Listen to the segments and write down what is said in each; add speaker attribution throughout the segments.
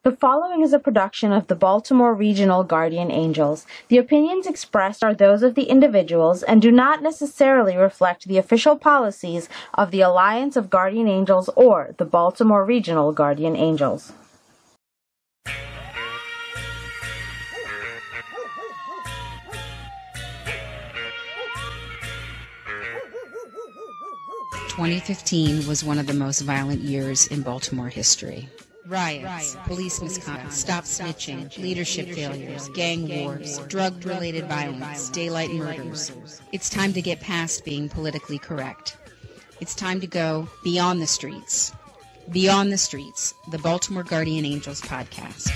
Speaker 1: The following is a production of the Baltimore Regional Guardian Angels. The opinions expressed are those of the individuals and do not necessarily reflect the official policies of the Alliance of Guardian Angels or the Baltimore Regional Guardian Angels.
Speaker 2: "2015 was one of the most violent years in Baltimore history. Riots, police misconduct, stop snitching, leadership failures, gang wars, drug-related violence, daylight murders. It's time to get past being politically correct. It's time to go beyond the streets. Beyond the Streets, the Baltimore Guardian Angels podcast."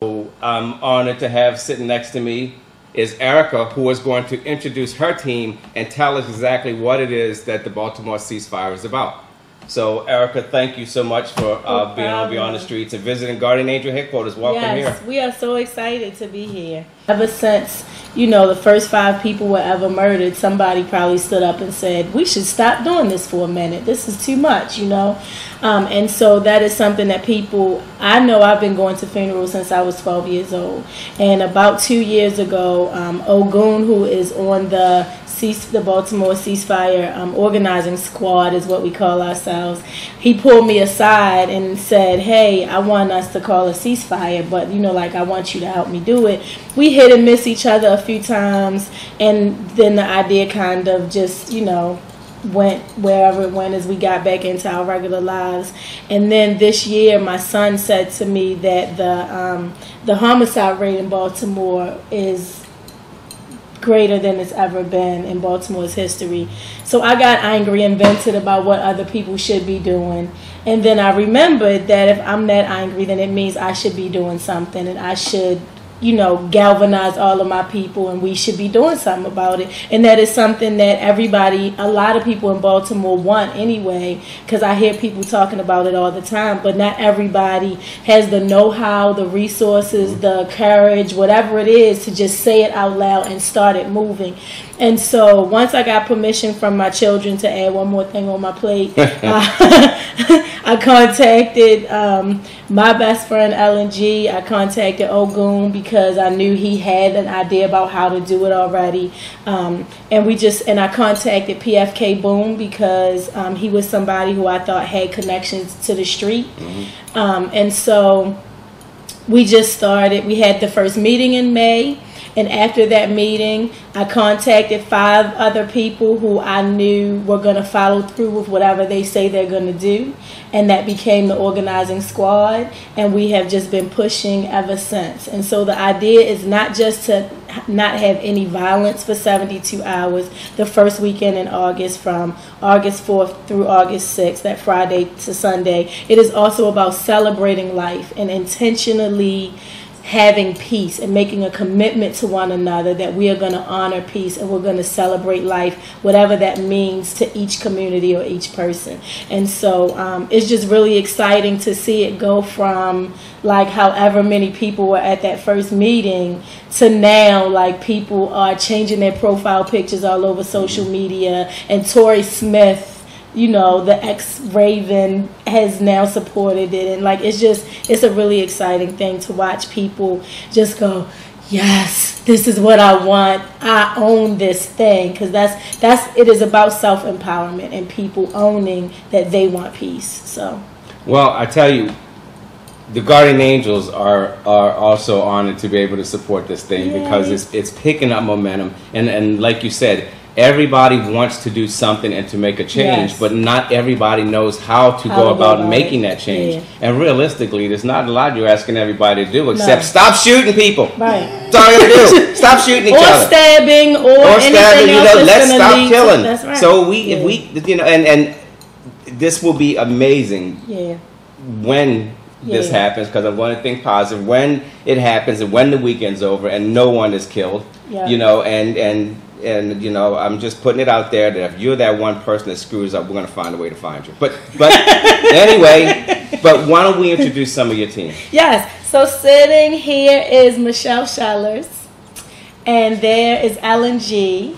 Speaker 3: I'm honored to have sitting next to me is Erica, who is going to introduce her team and tell us exactly what it is that the Baltimore ceasefire is about. So, Erica, thank you so much for being on Beyond the Streets and visiting Guardian Angel headquarters. Welcome here.
Speaker 4: We are so excited to be here. Ever since, the first 5 people were ever murdered, somebody probably stood up and said, we should stop doing this for a minute. This is too much, And so that is something that I know I've been going to funerals since I was 12 years old. And about 2 years ago, Ogun, who is on the Baltimore ceasefire organizing squad is what we call ourselves. He pulled me aside and said, hey, I want us to call a ceasefire, but I want you to help me do it. We hit and miss each other a few times, and then the idea kind of just went wherever it went as we got back into our regular lives. And then this year my son said to me that the homicide rate in Baltimore is greater than it's ever been in Baltimore's history. So I got angry and vented about what other people should be doing. And then I remembered that if I'm that angry, then it means I should be doing something, and I should galvanize all of my people, and we should be doing something about it. And that is something that a lot of people in Baltimore want anyway, because I hear people talking about it all the time, but not everybody has the know-how, the resources, the courage, whatever it is, to just say it out loud and start it moving. And so once I got permission from my children to add one more thing on my plate, I contacted my best friend Ellen G. I contacted Ogun because I knew he had an idea about how to do it already. And I contacted PFK Boom because he was somebody who I thought had connections to the street. Mm-hmm. And so we just started. We had the first meeting in May. And after that meeting, I contacted 5 other people who I knew were going to follow through with whatever they say they're going to do. And that became the organizing squad. And we have just been pushing ever since. And so the idea is not just to not have any violence for 72 hours the first weekend in August, from August 4th through August 6th, that Friday to Sunday. It is also about celebrating life and intentionally having peace and making a commitment to one another that we are going to honor peace and we're going to celebrate life, whatever that means to each community or each person. And so it's just really exciting to see it go from however many people were at that first meeting to now people are changing their profile pictures all over social media, and Tory Smith, the ex-Raven, has now supported it. And it's a really exciting thing to watch people just go, yes, this is what I want. I own this thing. Because it is about self-empowerment and people owning that they want peace. So,
Speaker 3: well, I tell you, the Guardian Angels are also honored to be able to support this thing. Yay. Because it's picking up momentum. And like you said, everybody wants to do something and to make a change, yes, but not everybody knows how to go about making that change. Yeah. And realistically, there's not a lot you're asking everybody to do except stop shooting people. Right. That's all you gotta do. Stop shooting each other.
Speaker 4: Or stabbing, or
Speaker 3: stabbing.
Speaker 4: Else
Speaker 3: let's stop killing.
Speaker 4: That's right.
Speaker 3: So if we, and this will be amazing. Yeah. When this happens, because I'm going to think positive. When it happens, and when the weekend's over, and no one is killed, and I'm just putting it out there that if you're that one person that screws up, we're going to find a way to find you. But anyway, but why don't we introduce some of your team?
Speaker 4: Yes. So sitting here is Michelle Schellers, and there is Ellen G.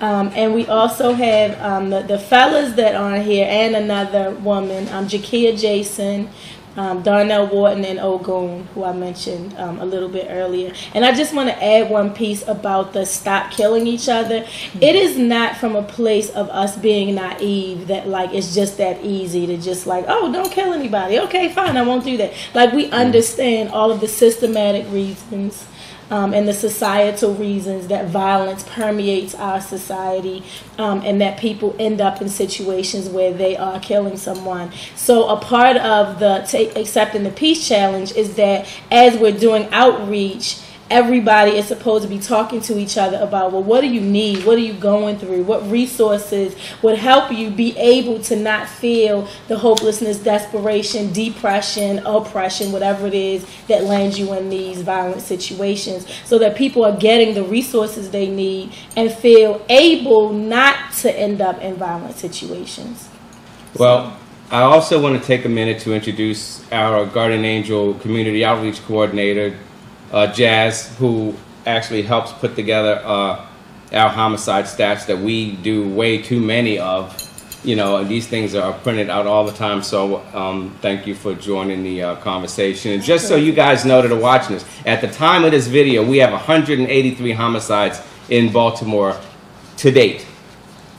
Speaker 4: And we also have the fellas that are here and another woman, Jakia Jason, Darnell Wharton, and Ogun, who I mentioned a little bit earlier. And I just want to add one piece about the stop killing each other. It is not from a place of us being naive that like it's just that easy to just like, oh, don't kill anybody. Okay, fine, I won't do that. Like we understand all of the systematic reasons and the societal reasons that violence permeates our society, and that people end up in situations where they are killing someone. So a part of the accepting the peace challenge is that as we're doing outreach, everybody is supposed to be talking to each other about, well, what do you need? What are you going through? What resources would help you be able to not feel the hopelessness, desperation, depression, oppression, whatever it is that lands you in these violent situations, so that people are getting the resources they need and feel able not to end up in violent situations.
Speaker 3: Well, I also want to take a minute to introduce our Guardian Angel Community Outreach Coordinator, Jazz, who actually helps put together our homicide stats that we do way too many of. You know, and these things are printed out all the time. So thank you for joining the conversation. And just so you guys know that are watching this, at the time of this video, we have 183 homicides in Baltimore to date.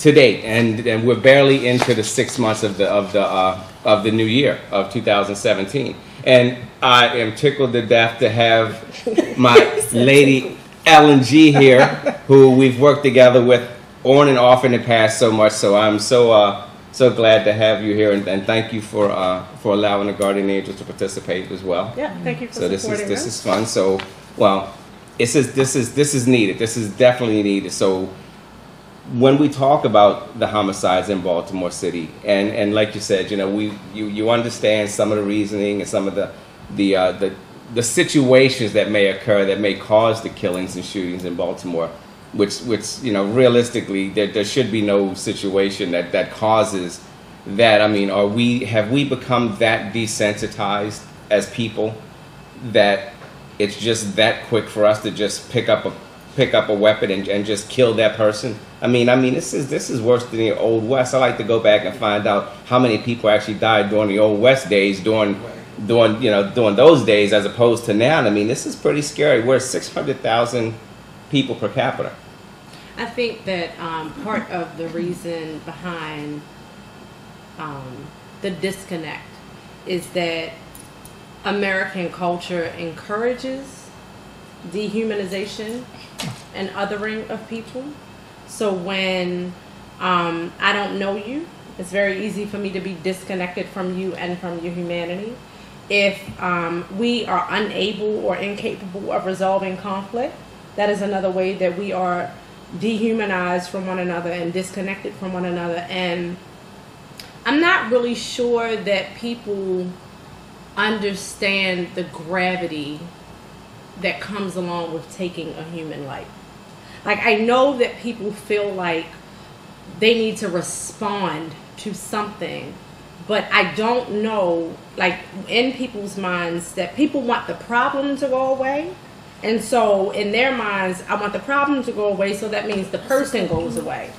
Speaker 3: And we're barely into the 6 months of the new year of 2017. And I am tickled to death to have my lady Ellen G here, who we've worked together with on and off in the past so much. So I'm so glad to have you here, and thank you for allowing the Guardian Angels to participate as well.
Speaker 4: Yeah, thank you for
Speaker 3: supporting
Speaker 4: us.
Speaker 3: This is fun. So, well, this is needed. This is definitely needed. So, when we talk about the homicides in Baltimore City, and like you said, you know, you understand some of the reasoning and some of the situations that may occur that may cause the killings and shootings in Baltimore, which you know, realistically there should be no situation that causes that. I mean, have we become that desensitized as people that it's just that quick for us to just pick up a weapon and just kill that person? I mean, this is worse than the Old West. I like to go back and find out how many people actually died during the Old West days, during those days, as opposed to now. I mean, this is pretty scary. We're 600,000 people per capita.
Speaker 5: I think that part of the reason behind the disconnect is that American culture encourages dehumanization and othering of people. So when I don't know you, it's very easy for me to be disconnected from you and from your humanity. If we are unable or incapable of resolving conflict, that is another way that we are dehumanized from one another and disconnected from one another. And I'm not really sure that people understand the gravity that comes along with taking a human life. Like, I know that people feel like they need to respond to something, but I don't know, like, in people's minds, that people want the problem to go away. And so in their minds, I want the problem to go away, so that means the person goes away.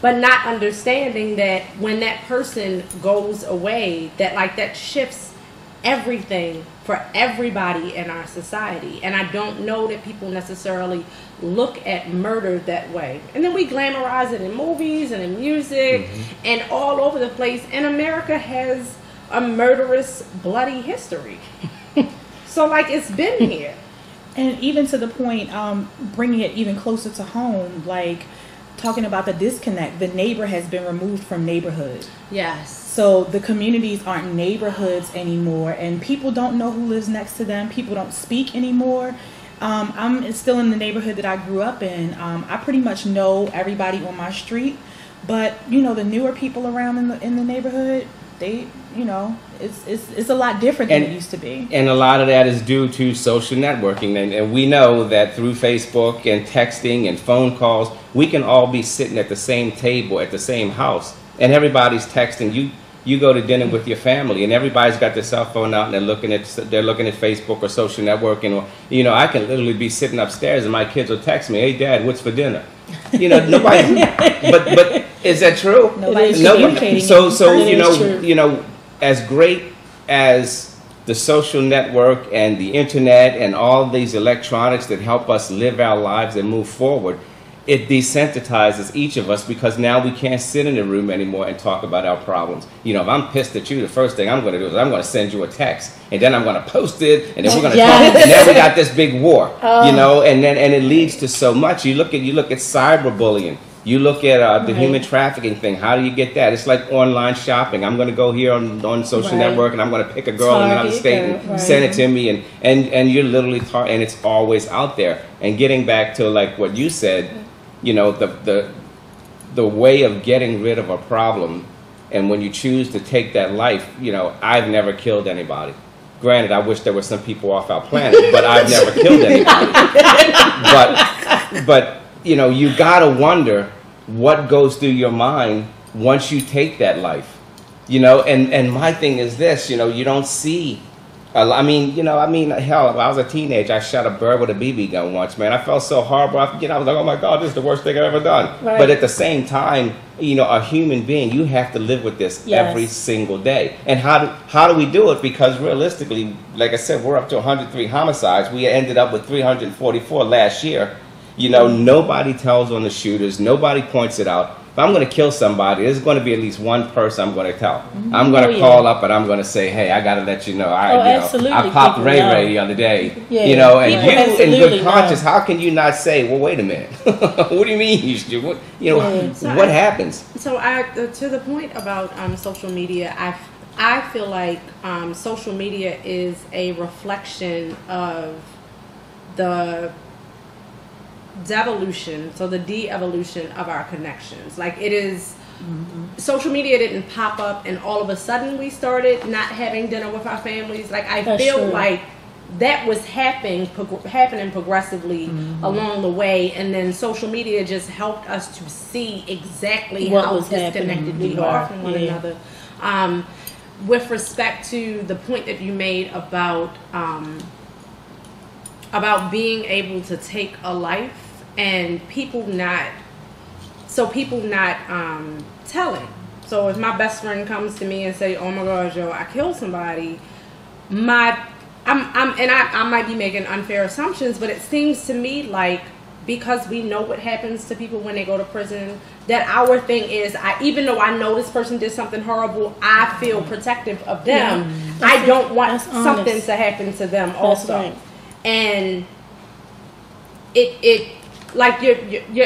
Speaker 5: But not understanding that when that person goes away, that shifts everything for everybody in our society. And I don't know that people necessarily look at murder that way. And then we glamorize it in movies and in music and all over the place. And America has a murderous, bloody history. So, like, it's been here.
Speaker 6: And even to the point, bringing it even closer to home, like talking about the disconnect, the neighbor has been removed from neighborhood.
Speaker 5: Yes.
Speaker 6: So the communities aren't neighborhoods anymore, and people don't know who lives next to them. People don't speak anymore. I'm still in the neighborhood that I grew up in. I pretty much know everybody on my street, but you know, the newer people around in the neighborhood, they, you know, it's a lot different than it used to be.
Speaker 3: And a lot of that is due to social networking, and we know that through Facebook and texting and phone calls, we can all be sitting at the same table at the same house, and everybody's texting. you go to dinner with your family, and everybody's got their cell phone out, and they're looking at Facebook or social networking, or I can literally be sitting upstairs, and my kids will text me, "Hey, Dad, what's for dinner?" Nobody. But is that true?
Speaker 4: Nobody's communicating.
Speaker 3: So as great as the social network and the internet and all these electronics that help us live our lives and move forward, it desensitizes each of us, because now we can't sit in a room anymore and talk about our problems. If I'm pissed at you, the first thing I'm going to do is I'm going to send you a text, and then I'm going to post it, and then we're going to talk, and then we got this big war, and it leads to so much. You look at cyberbullying. You look at the human trafficking thing. How do you get that? It's like online shopping. I'm going to go here on social network, and I'm going to pick a girl in another state and send it to me, and you're literally and it's always out there. And getting back to like what you said, the way of getting rid of a problem, and when you choose to take that life, I've never killed anybody. Granted, I wish there were some people off our planet, but I've never killed anybody. But you gotta wonder what goes through your mind once you take that life. And my thing is this, you don't see. Hell, if I was a teenager, I shot a bird with a BB gun once, man. I felt so horrible. I was like, oh my God, this is the worst thing I've ever done. Right. But at the same time, a human being, you have to live with this every single day. And how do we do it? Because realistically, like I said, we're up to 103 homicides. We ended up with 344 last year. Nobody tells on the shooters. Nobody points it out. If I'm going to kill somebody, there's going to be at least one person I'm going to tell. I'm going to call up and I'm going to say, hey, I got to let you know. I popped Ray Ray the other day. And you in good conscience, how can you not say, well, wait a minute. What do you mean you should? What happens?
Speaker 5: So to the point about social media, I feel like social media is a reflection of the devolution, so the de-evolution of our connections. Like it is, social media didn't pop up and all of a sudden we started not having dinner with our families. Like I feel like that was happening progressively along the way, and then social media just helped us to see exactly how disconnected we are from one another. With respect to the point that you made about being able to take a life and people not telling. So if my best friend comes to me and say, oh my gosh, I killed somebody, I might be making unfair assumptions, but it seems to me like, because we know what happens to people when they go to prison, that our thing is, even though I know this person did something horrible, I feel protective of them. I don't want something to happen to them also. Right. And it like you're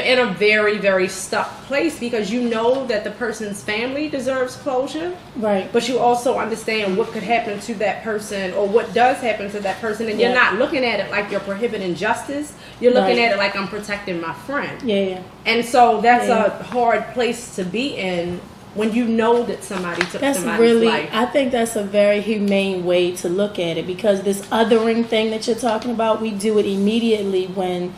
Speaker 5: in a very, very stuck place, because you know that the person's family deserves closure, right? But you also understand what could happen to that person, or what does happen to that person, and you're not looking at it like you're prohibiting justice. You're looking at it like I'm protecting my friend. Yeah. And so that's a hard place to be in when you know that somebody took somebody's life.
Speaker 4: I think that's a very humane way to look at it, because this othering thing that you're talking about, we do it immediately when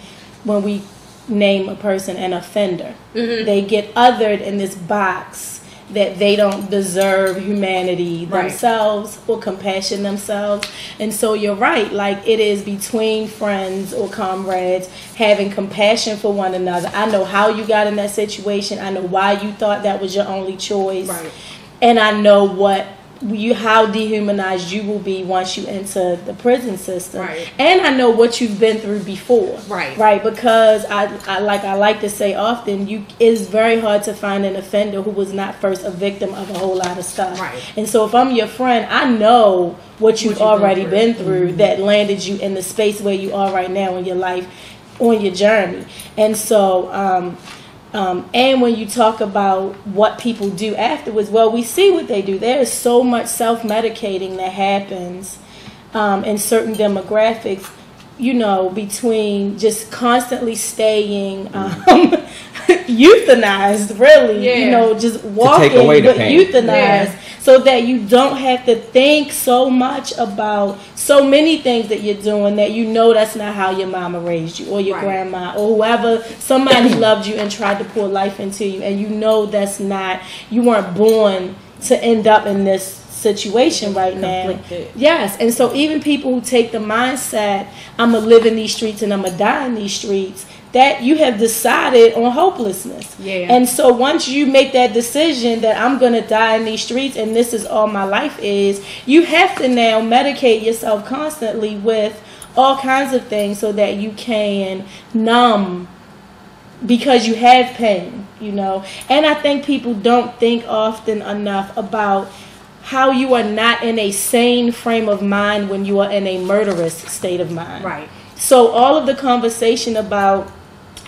Speaker 4: we name a person an offender. They get othered in this box that they don't deserve humanity themselves or compassion themselves. And so you're right, like it is between friends or comrades having compassion for one another. I know how you got in that situation. I know why you thought that was your only choice. Right. And I know how dehumanized you will be once you enter the prison system. Right. And I know what you've been through before. Right. Because I like to say often, it's very hard to find an offender who was not first a victim of a whole lot of stuff. Right. And so if I'm your friend, I know what you've already been through that landed you in the space where you are right now in your life, on your journey. And so and when you talk about what people do afterwards, well, we see what they do. There is so much self-medicating that happens in certain demographics, between just constantly staying euthanized, really, just walking, but euthanized, so that you don't have to think so much about so many things that you're doing that that's not how your mama raised you, or your grandma, or whoever. Somebody loved you and tried to pour life into you, and that's not, you weren't born to end up in this situation right now.
Speaker 5: Conflicted.
Speaker 4: Yes, and so even people who take the mindset, I'm gonna live in these streets and I'm gonna die in these streets, that you have decided on hopelessness.
Speaker 5: Yeah.
Speaker 4: And so once you make that decision that I'm gonna die in these streets and this is all my life is, you have to now medicate yourself constantly with all kinds of things so that you can numb, because you have pain, you know. And I think people don't think often enough about how you are not in a sane frame of mind when you are in a murderous state of mind.
Speaker 5: Right.
Speaker 4: So all of the conversation about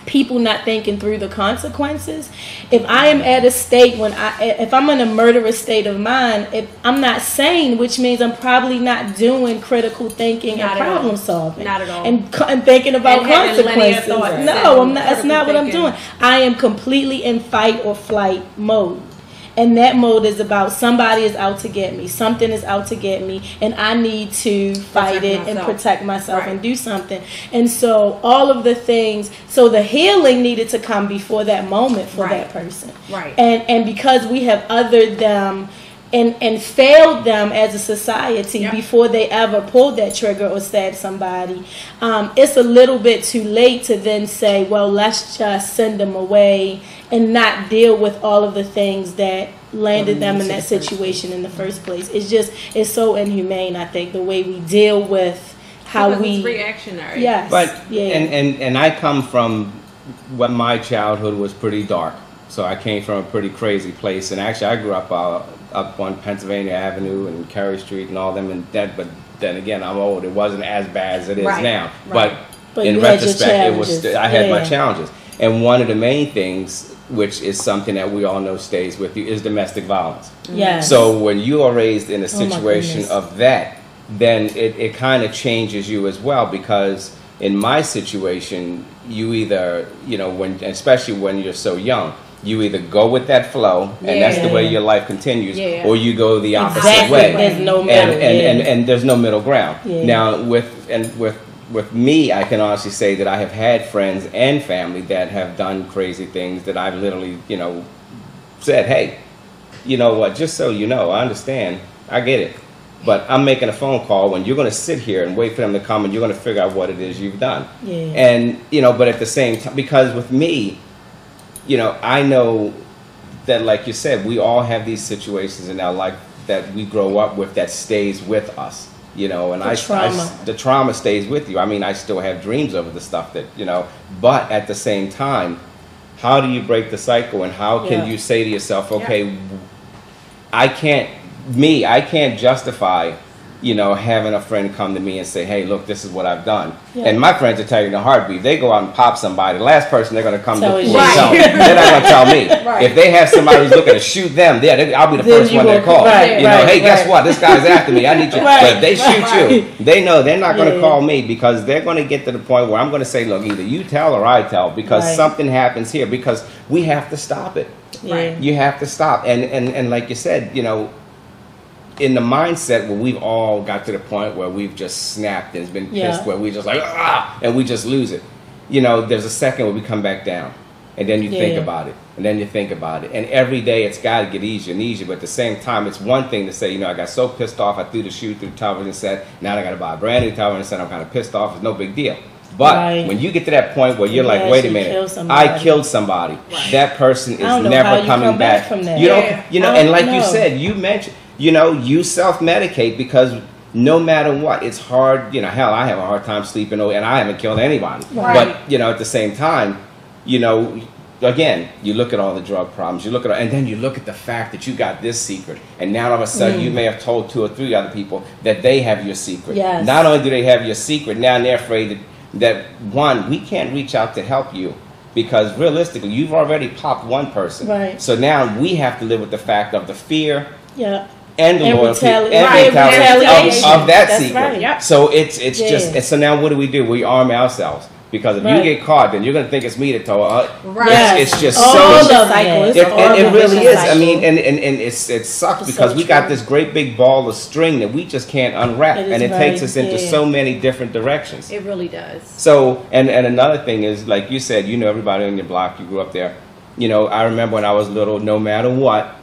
Speaker 4: people not thinking through the consequences, if I am at a state if I'm in a murderous state of mind, if I'm not sane, which means I'm probably not doing critical thinking
Speaker 5: Not
Speaker 4: and
Speaker 5: at all.
Speaker 4: problem solving.
Speaker 5: Not at all.
Speaker 4: And thinking about
Speaker 5: And having linear
Speaker 4: consequences.
Speaker 5: thoughts
Speaker 4: No, I'm
Speaker 5: and
Speaker 4: not. That's not what I'm
Speaker 5: critical
Speaker 4: doing.
Speaker 5: thinking.
Speaker 4: I am completely in fight or flight mode. And that mode is about somebody is out to get me, something is out to get me, and I need to fight
Speaker 5: Protect
Speaker 4: it and
Speaker 5: myself.
Speaker 4: protect myself
Speaker 5: Right.
Speaker 4: and do something. And so all of the things, so the healing needed to come before that moment for
Speaker 5: Right.
Speaker 4: that person.
Speaker 5: Right.
Speaker 4: And because we have othered them and failed them as a society
Speaker 5: Yep.
Speaker 4: before they ever pulled that trigger or stabbed somebody, it's a little bit too late to then say, well, let's just send them away and not deal with all of the things that landed them in that situation in the first place. It's so inhumane, I think, the way we deal with how
Speaker 5: Because
Speaker 4: we
Speaker 5: it's reactionary.
Speaker 4: Yes.
Speaker 3: But
Speaker 4: yeah.
Speaker 3: and I come from what my childhood was pretty dark. So I came from a pretty crazy place, and actually I grew up up on Pennsylvania Avenue and Carey Street and all them, and that. But then again, I'm old. It wasn't as bad as it is
Speaker 5: Right,
Speaker 3: now.
Speaker 5: right.
Speaker 4: But
Speaker 3: in
Speaker 4: you had your
Speaker 3: retrospect, it was.
Speaker 4: challenges.
Speaker 3: I had my
Speaker 4: Yeah.
Speaker 3: challenges, and one of the main things, which is something that we all know stays with you, is domestic violence.
Speaker 4: Yes.
Speaker 3: So when you are raised in a
Speaker 4: Oh, my
Speaker 3: situation
Speaker 4: goodness.
Speaker 3: of that, then it kind of changes you as well, because in my situation, you either, especially when you're so young, you either go with that flow, and that's the way your life continues,
Speaker 5: Yeah.
Speaker 3: or you go the opposite
Speaker 4: Exactly.
Speaker 3: way.
Speaker 4: There's no
Speaker 3: and,
Speaker 4: middle,
Speaker 3: and there's no middle ground.
Speaker 4: Yeah.
Speaker 3: Now, with me, I can honestly say that I have had friends and family that have done crazy things that I've literally, said, hey, you know what, just so you know, I understand, I get it. But I'm making a phone call when you're going to sit here and wait for them to come, and you're going to figure out what it is you've done.
Speaker 4: Yeah.
Speaker 3: And, but at the same time, because with me, I know that, like you said, we all have these situations in our life that we grow up with that stays with us, and the trauma stays with you. I mean, I still have dreams over the stuff that, but at the same time, how do you break the cycle, and how can you say to yourself, okay, I can't justify, having a friend come to me and say, hey, look, this is what I've done.
Speaker 4: Yeah.
Speaker 3: And my friends will tell you in a heartbeat. They go out and pop somebody. The last person they're going to come
Speaker 4: Tell
Speaker 3: look
Speaker 4: you.
Speaker 3: for and tell me. They're not going to tell me.
Speaker 5: Right.
Speaker 3: If they have somebody who's looking to shoot them, I'll be the
Speaker 4: Then
Speaker 3: first
Speaker 4: you
Speaker 3: one they
Speaker 4: will-
Speaker 3: call.
Speaker 4: right,
Speaker 3: Hey, guess
Speaker 4: right.
Speaker 3: what? This guy's after me. I need you.
Speaker 4: Right,
Speaker 3: But if they shoot you,
Speaker 4: right.
Speaker 3: they know they're not going to
Speaker 4: Yeah.
Speaker 3: call me, because they're going to get to the point where I'm going to say, look, either you tell or I tell, because
Speaker 4: Right.
Speaker 3: something happens here, because we have to stop it.
Speaker 4: Yeah.
Speaker 3: You have to stop. And like you said, in the mindset where we've all got to the point where we've just snapped and it's been pissed,
Speaker 4: Yeah.
Speaker 3: where we just like, and we just lose it. There's a second where we come back down, and then you think
Speaker 4: Yeah.
Speaker 3: about it, and then you think about it. And every day it's got to get easier and easier, but at the same time, it's one thing to say, I got so pissed off, I threw the shoe through the television set, now I got to buy a brand new television set, I'm kind of pissed off, it's no big deal. But
Speaker 4: Right.
Speaker 3: when you get to that point where you're
Speaker 4: You
Speaker 3: like, wait a
Speaker 4: actually
Speaker 3: minute,
Speaker 4: kill somebody.
Speaker 3: I killed somebody. That person is
Speaker 4: I don't know
Speaker 3: never
Speaker 4: how you
Speaker 3: coming
Speaker 4: come back from that.
Speaker 3: You don't,
Speaker 5: Yeah.
Speaker 4: I
Speaker 3: and
Speaker 4: don't
Speaker 3: like you
Speaker 4: know.
Speaker 3: said, you mentioned, you self-medicate, because no matter what, it's hard. Hell, I have a hard time sleeping, and I haven't killed anybody.
Speaker 5: Right.
Speaker 3: But, at the same time, again, you look at all the drug problems, and then you look at the fact that you got this secret, and now all of a sudden you may have told 2 or 3 other people that they have your secret.
Speaker 4: Yes.
Speaker 3: Not only do they have your secret, now they're afraid that one, we can't reach out to help you, because realistically, you've already popped one person.
Speaker 4: Right.
Speaker 3: So now we have to live with the fact of the fear
Speaker 4: Yeah.
Speaker 3: and the
Speaker 4: And
Speaker 3: loyalty
Speaker 4: retaliation.
Speaker 3: of that
Speaker 4: That's
Speaker 3: secret.
Speaker 4: right.
Speaker 5: Yep.
Speaker 3: So it's
Speaker 4: Yeah.
Speaker 3: just, and so now what do? We arm ourselves, because if
Speaker 4: Right.
Speaker 3: you get caught, then you're going to think it's me that told her.
Speaker 5: Right.
Speaker 4: Yes.
Speaker 3: It's just
Speaker 4: All
Speaker 3: so.
Speaker 4: the cycles.
Speaker 3: It really is. I
Speaker 4: Cycle.
Speaker 3: mean, and it sucks,
Speaker 4: It's
Speaker 3: because
Speaker 4: so
Speaker 3: we got
Speaker 4: true.
Speaker 3: this great big ball of string that we just can't unwrap,
Speaker 4: It is
Speaker 3: and it
Speaker 4: very-
Speaker 3: takes us into
Speaker 4: yeah.
Speaker 3: so many different directions.
Speaker 5: It really does.
Speaker 3: So, and another thing is, like you said, everybody on your block, you grew up there. I remember when I was little, no matter what,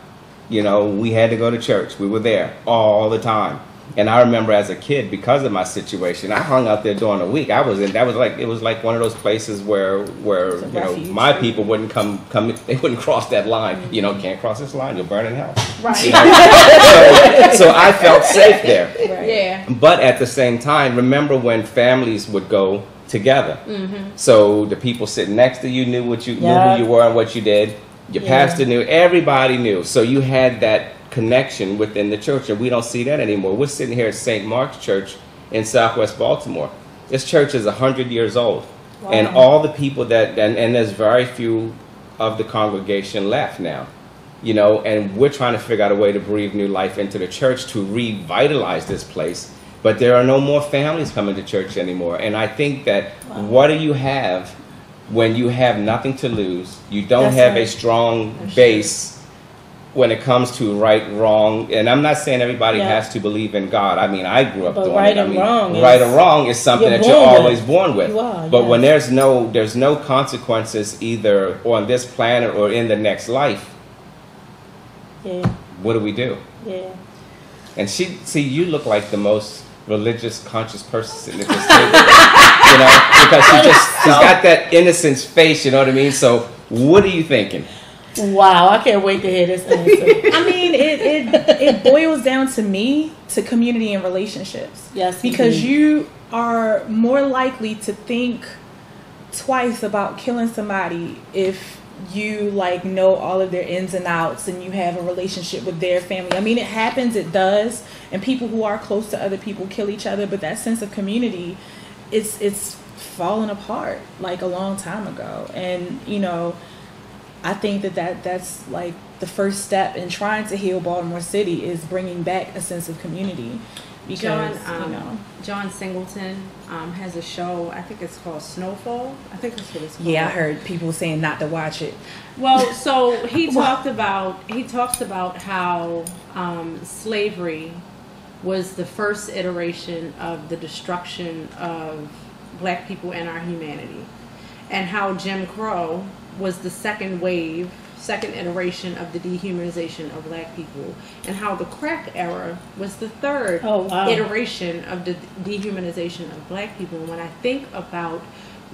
Speaker 3: You know, we had to go to church. We were there all the time. And I remember as a kid, because of my situation, I hung out there during the week. It was like one of those places where you know, my people wouldn't come, they wouldn't cross that line. You know, can't cross this line, you'll burn in hell.
Speaker 4: Right.
Speaker 3: You know? so I felt safe there.
Speaker 4: Right.
Speaker 5: Yeah.
Speaker 3: But at the same time, remember when families would go together.
Speaker 5: Mm-hmm.
Speaker 3: So the people sitting next to you knew knew who you were and what you did. Your pastor knew, everybody knew. So you had that connection within the church, and we don't see that anymore. We're sitting here at St. Mark's Church in Southwest Baltimore. This church is 100 years old. Wow. And all the people and there's very few of the congregation left now. You know, and we're trying to figure out a way to breathe new life into the church to revitalize this place. But there are no more families coming to church anymore. And I think that what do you have when you have nothing to lose? You don't have a strong base when it comes to right, wrong. And I'm not saying everybody has to believe in God. I mean, I grew up doing
Speaker 4: right
Speaker 3: it. I
Speaker 4: and
Speaker 3: mean,
Speaker 4: wrong
Speaker 3: right or wrong is something that you're always born with.
Speaker 4: You are,
Speaker 3: but when there's no consequences either on this planet or in the next life, what do we do?
Speaker 4: Yeah.
Speaker 3: And you look like the most religious, conscious person sitting at this table. You know, because she's got that innocence face, you know what I mean? So what are you thinking?
Speaker 4: Wow, I can't wait to hear this answer.
Speaker 6: I mean, it boils down to me to community and relationships.
Speaker 4: Yes,
Speaker 6: because you are more likely to think twice about killing somebody if you like know all of their ins and outs and you have a relationship with their family. I mean, it happens, it does, and people who are close to other people kill each other, but that sense of community, it's fallen apart like a long time ago. And you know, I think that's like the first step in trying to heal Baltimore City is bringing back a sense of community. Because,
Speaker 5: John Singleton has a show, I think it's called Snowfall. I think that's what it's called.
Speaker 6: Yeah, I heard people saying not to watch it.
Speaker 5: Well, so he talks about how slavery was the first iteration of the destruction of black people and our humanity, and how Jim Crow was the second iteration of the dehumanization of black people, and how the crack era was the third iteration of the dehumanization of black people. And when I think about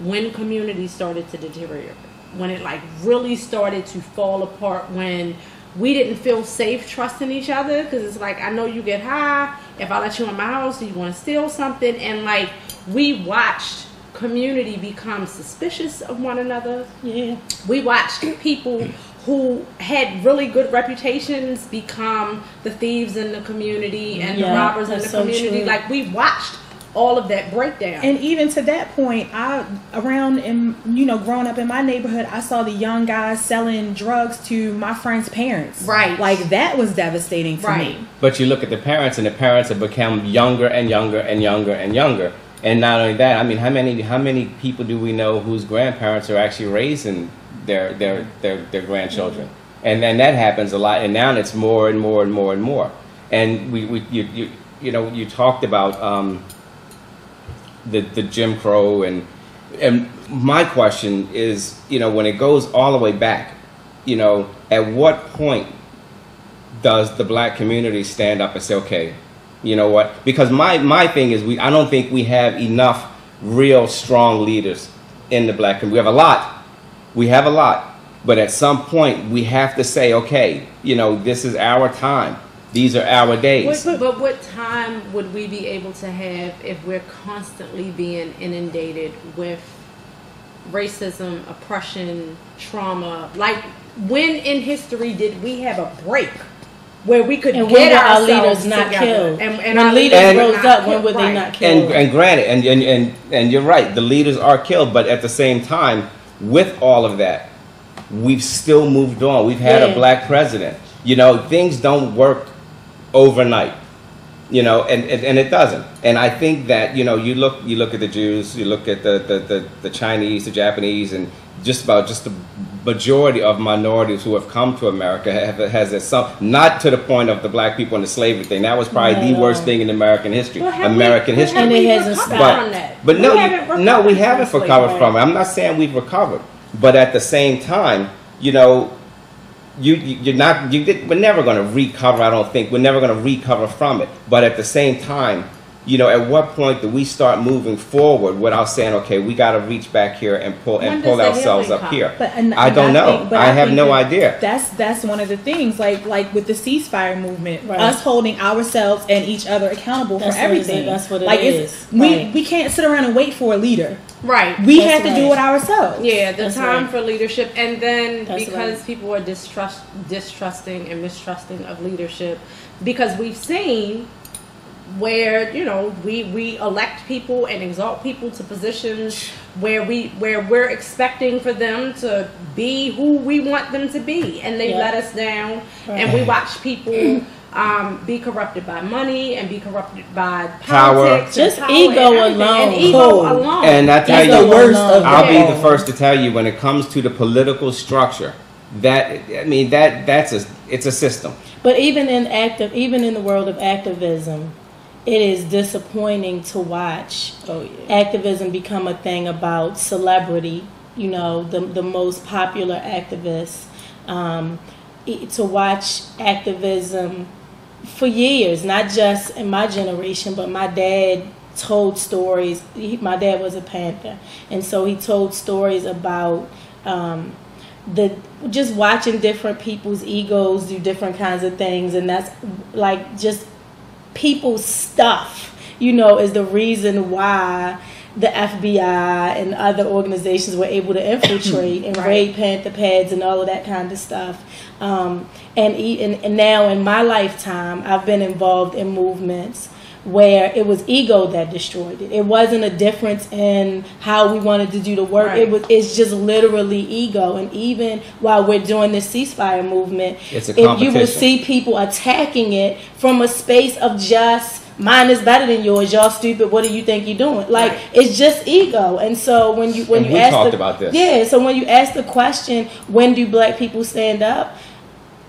Speaker 5: when communities started to deteriorate, when it like really started to fall apart, when we didn't feel safe trusting each other, because it's like, I know you get high, if I let you in my house, you want to steal something, and like we watched community become suspicious of one another. Yeah, we watched people who had really good reputations become the thieves in the community and the robbers in the community. Like we watched all of that breakdown.
Speaker 6: And even to that point, growing up in my neighborhood, I saw the young guys selling drugs to my friends' parents.
Speaker 5: Right.
Speaker 6: Like that was devastating for me.
Speaker 3: But you look at the parents, and the parents have become younger and younger and younger and younger. And not only that, I mean, how many people do we know whose grandparents are actually raising their grandchildren? And then that happens a lot, and now it's more and more and more and more. And you talked about the Jim Crow, and my question is, when it goes all the way back, at what point does the black community stand up and say, okay, you know what? Because my thing is, I don't think we have enough real strong leaders in the black community. We have a lot, but at some point we have to say, okay, this is our time. These are our days.
Speaker 5: But what time would we be able to have if we're constantly being inundated with racism, oppression, trauma? Like, when in history did we have a break where we could get
Speaker 4: our
Speaker 5: ourselves
Speaker 4: leaders not
Speaker 5: together?
Speaker 4: killed?
Speaker 5: And
Speaker 4: when
Speaker 5: our
Speaker 4: leaders rose up, when were they not killed?
Speaker 3: And granted, and you're right, the leaders are killed, but at the same time, with all of that, we've still moved on. We've had a black president. Things don't work overnight. And it doesn't. And I think that you look at the Jews, you look at the Chinese, the Japanese, and just the majority of minorities who have come to America has not to the point of the black people and the slavery thing. That was probably the worst thing in American history. History.
Speaker 5: And it hasn't stopped.
Speaker 3: But no, we haven't recovered from it. I'm not saying we've recovered, but at the same time, we're never going to recover. I don't think we're never going to recover from it. But at the same time, at what point do we start moving forward without saying, okay, we got to reach back here and pull ourselves up here? I don't know. I have no idea.
Speaker 6: That's one of the things, like with the ceasefire movement, us holding ourselves and each other accountable for everything.
Speaker 4: That's what it is.
Speaker 6: We can't sit around and wait for a leader.
Speaker 5: Right.
Speaker 6: We have to do it ourselves.
Speaker 5: Yeah, the time for leadership. And then because people are distrusting and mistrusting of leadership, because we've seen where we elect people and exalt people to positions where we're expecting for them to be who we want them to be, and they let us down. And we watch people be corrupted by money and be corrupted by politics,
Speaker 4: just ego alone.
Speaker 3: And I tell you, I'll be the first to tell you, when it comes to the political structure, it's a system.
Speaker 4: But even in the world of activism, it is disappointing to watch activism become a thing about celebrity. The most popular activists. To watch activism for years, not just in my generation, but my dad told stories. My dad was a Panther, and so he told stories about just watching different people's egos do different kinds of things, and that's like just people's stuff, is the reason why the FBI and other organizations were able to infiltrate and raid Panther pads and all of that kind of stuff. And now in my lifetime, I've been involved in movements where it was ego that destroyed it. It wasn't a difference in how we wanted to do the work. It's just literally ego. And even while we're doing this ceasefire movement, you will see people attacking it from a space of just, mine is better than yours, y'all stupid, what do you think you're doing? It's just ego. And so when you ask
Speaker 3: about this.
Speaker 4: Yeah, so when you ask the question, when do black people stand up?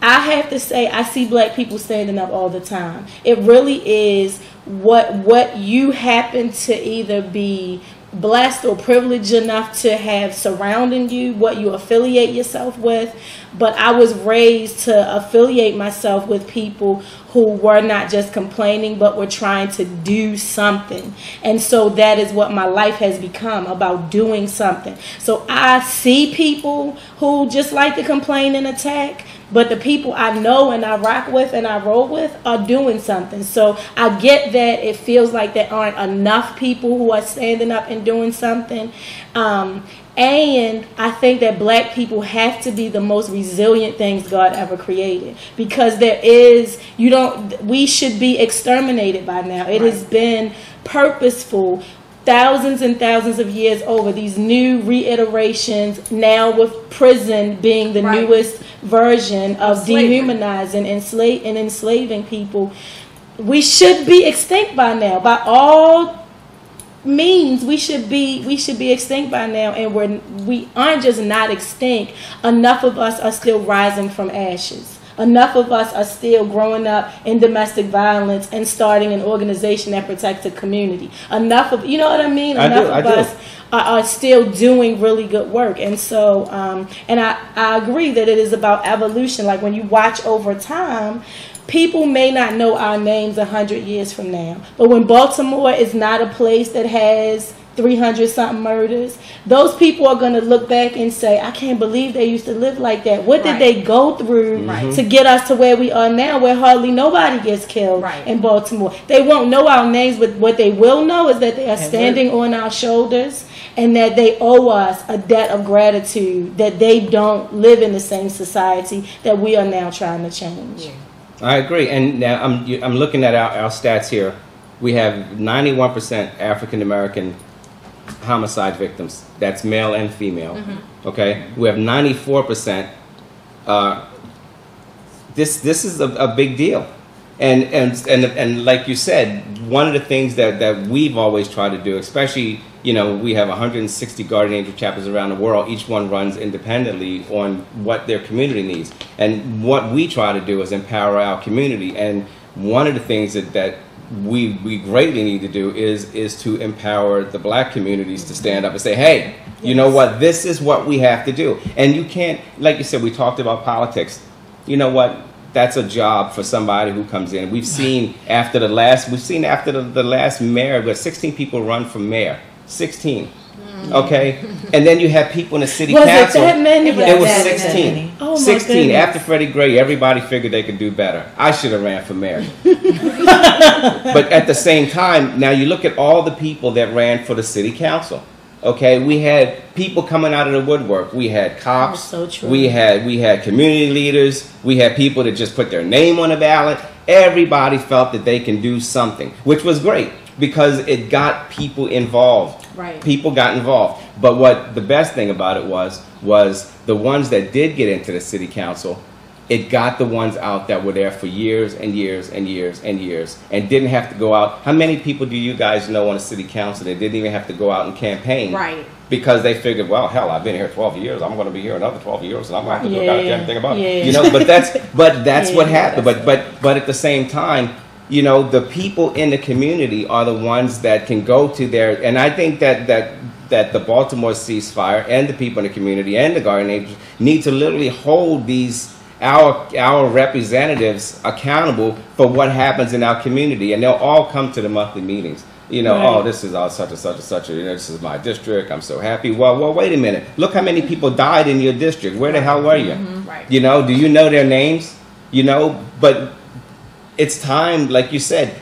Speaker 4: I have to say, I see black people standing up all the time. It really is what you happen to either be blessed or privileged enough to have surrounding you, what you affiliate yourself with. But I was raised to affiliate myself with people who were not just complaining, but were trying to do something. And so that is what my life has become, about doing something. So I see people who just like to complain and attack, but the people I know and I rock with and I roll with are doing something. So I get that it feels like there aren't enough people who are standing up and doing something. And I think that black people have to be the most resilient things God ever created, because we should be exterminated by now. It has been purposeful. Thousands and thousands of years over, these new reiterations, now with prison being the newest version of dehumanizing and enslaving people. We should be extinct by now. By all means, we should be extinct by now, and we aren't just not extinct. Enough of us are still rising from ashes. Enough of us are still growing up in domestic violence and starting an organization that protects the community. Enough of, you know what I mean? Enough of us are still doing really good work. And so, and I agree that it is about evolution. Like when you watch over time, people may not know our names 100 years from now. But when Baltimore is not a place that has 300-something murders, those people are going to look back and say, I can't believe they used to live like that. What did they go through to get us to where we are now, where hardly nobody gets killed in Baltimore? They won't know our names, but what they will know is that they are standing on our shoulders, and that they owe us a debt of gratitude, that they don't live in the same society that we are now trying to change.
Speaker 3: Yeah. I agree. And now I'm looking at our stats here. We have 91% African American homicide victims. That's male and female. Mm-hmm. Okay, we have 94%. This is a big deal, and like you said, one of the things that we've always tried to do, especially we have 160 Guardian Angel chapters around the world. Each one runs independently on what their community needs, and what we try to do is empower our community. And one of the things that we greatly need to do is to empower the black communities to stand up and say, hey, you know what, this is what we have to do. And you can't, like you said, we talked about politics. you know what? That's a job for somebody who comes in. We've seen after the last mayor, where 16 people run for mayor. 16. Okay, and then you have people in the city council.
Speaker 4: Was it that many?
Speaker 3: It was 16.
Speaker 4: Oh, my
Speaker 3: 16.
Speaker 4: goodness.
Speaker 3: After Freddie Gray, everybody figured they could do better. I should have ran for mayor. But at the same time, now you look at all the people that ran for the city council. Okay, we had people coming out of the woodwork. We had cops.
Speaker 4: That's so true.
Speaker 3: We had community leaders. We had people that just put their name on the ballot. Everybody felt that they can do something, which was great because it got people involved.
Speaker 5: Right.
Speaker 3: People got involved. But what the best thing about it was the ones that did get into the city council, it got the ones out that were there for years and years and years and years and didn't have to go out. How many people do you guys know on the city council that didn't even have to go out and campaign?
Speaker 5: Right.
Speaker 3: Because they figured, well, hell, I've been here 12 years. I'm going to be here another 12 years, and I'm going to have to do a goddamn thing about it. You know, but that's what happened. But at the same time, you know, the people in the community are the ones that can go to their, and I think that the Baltimore ceasefire and the people in the community and the Guardian Angels need to literally hold these our representatives accountable for what happens in our community, and they'll all come to the monthly meetings. You know, oh, this is such and such and such. You know, this is my district. I'm so happy. Well, wait a minute. Look how many people died in your district. Where the hell were you?
Speaker 5: Right.
Speaker 3: You know, do you know their names? You know, but it's time, like you said,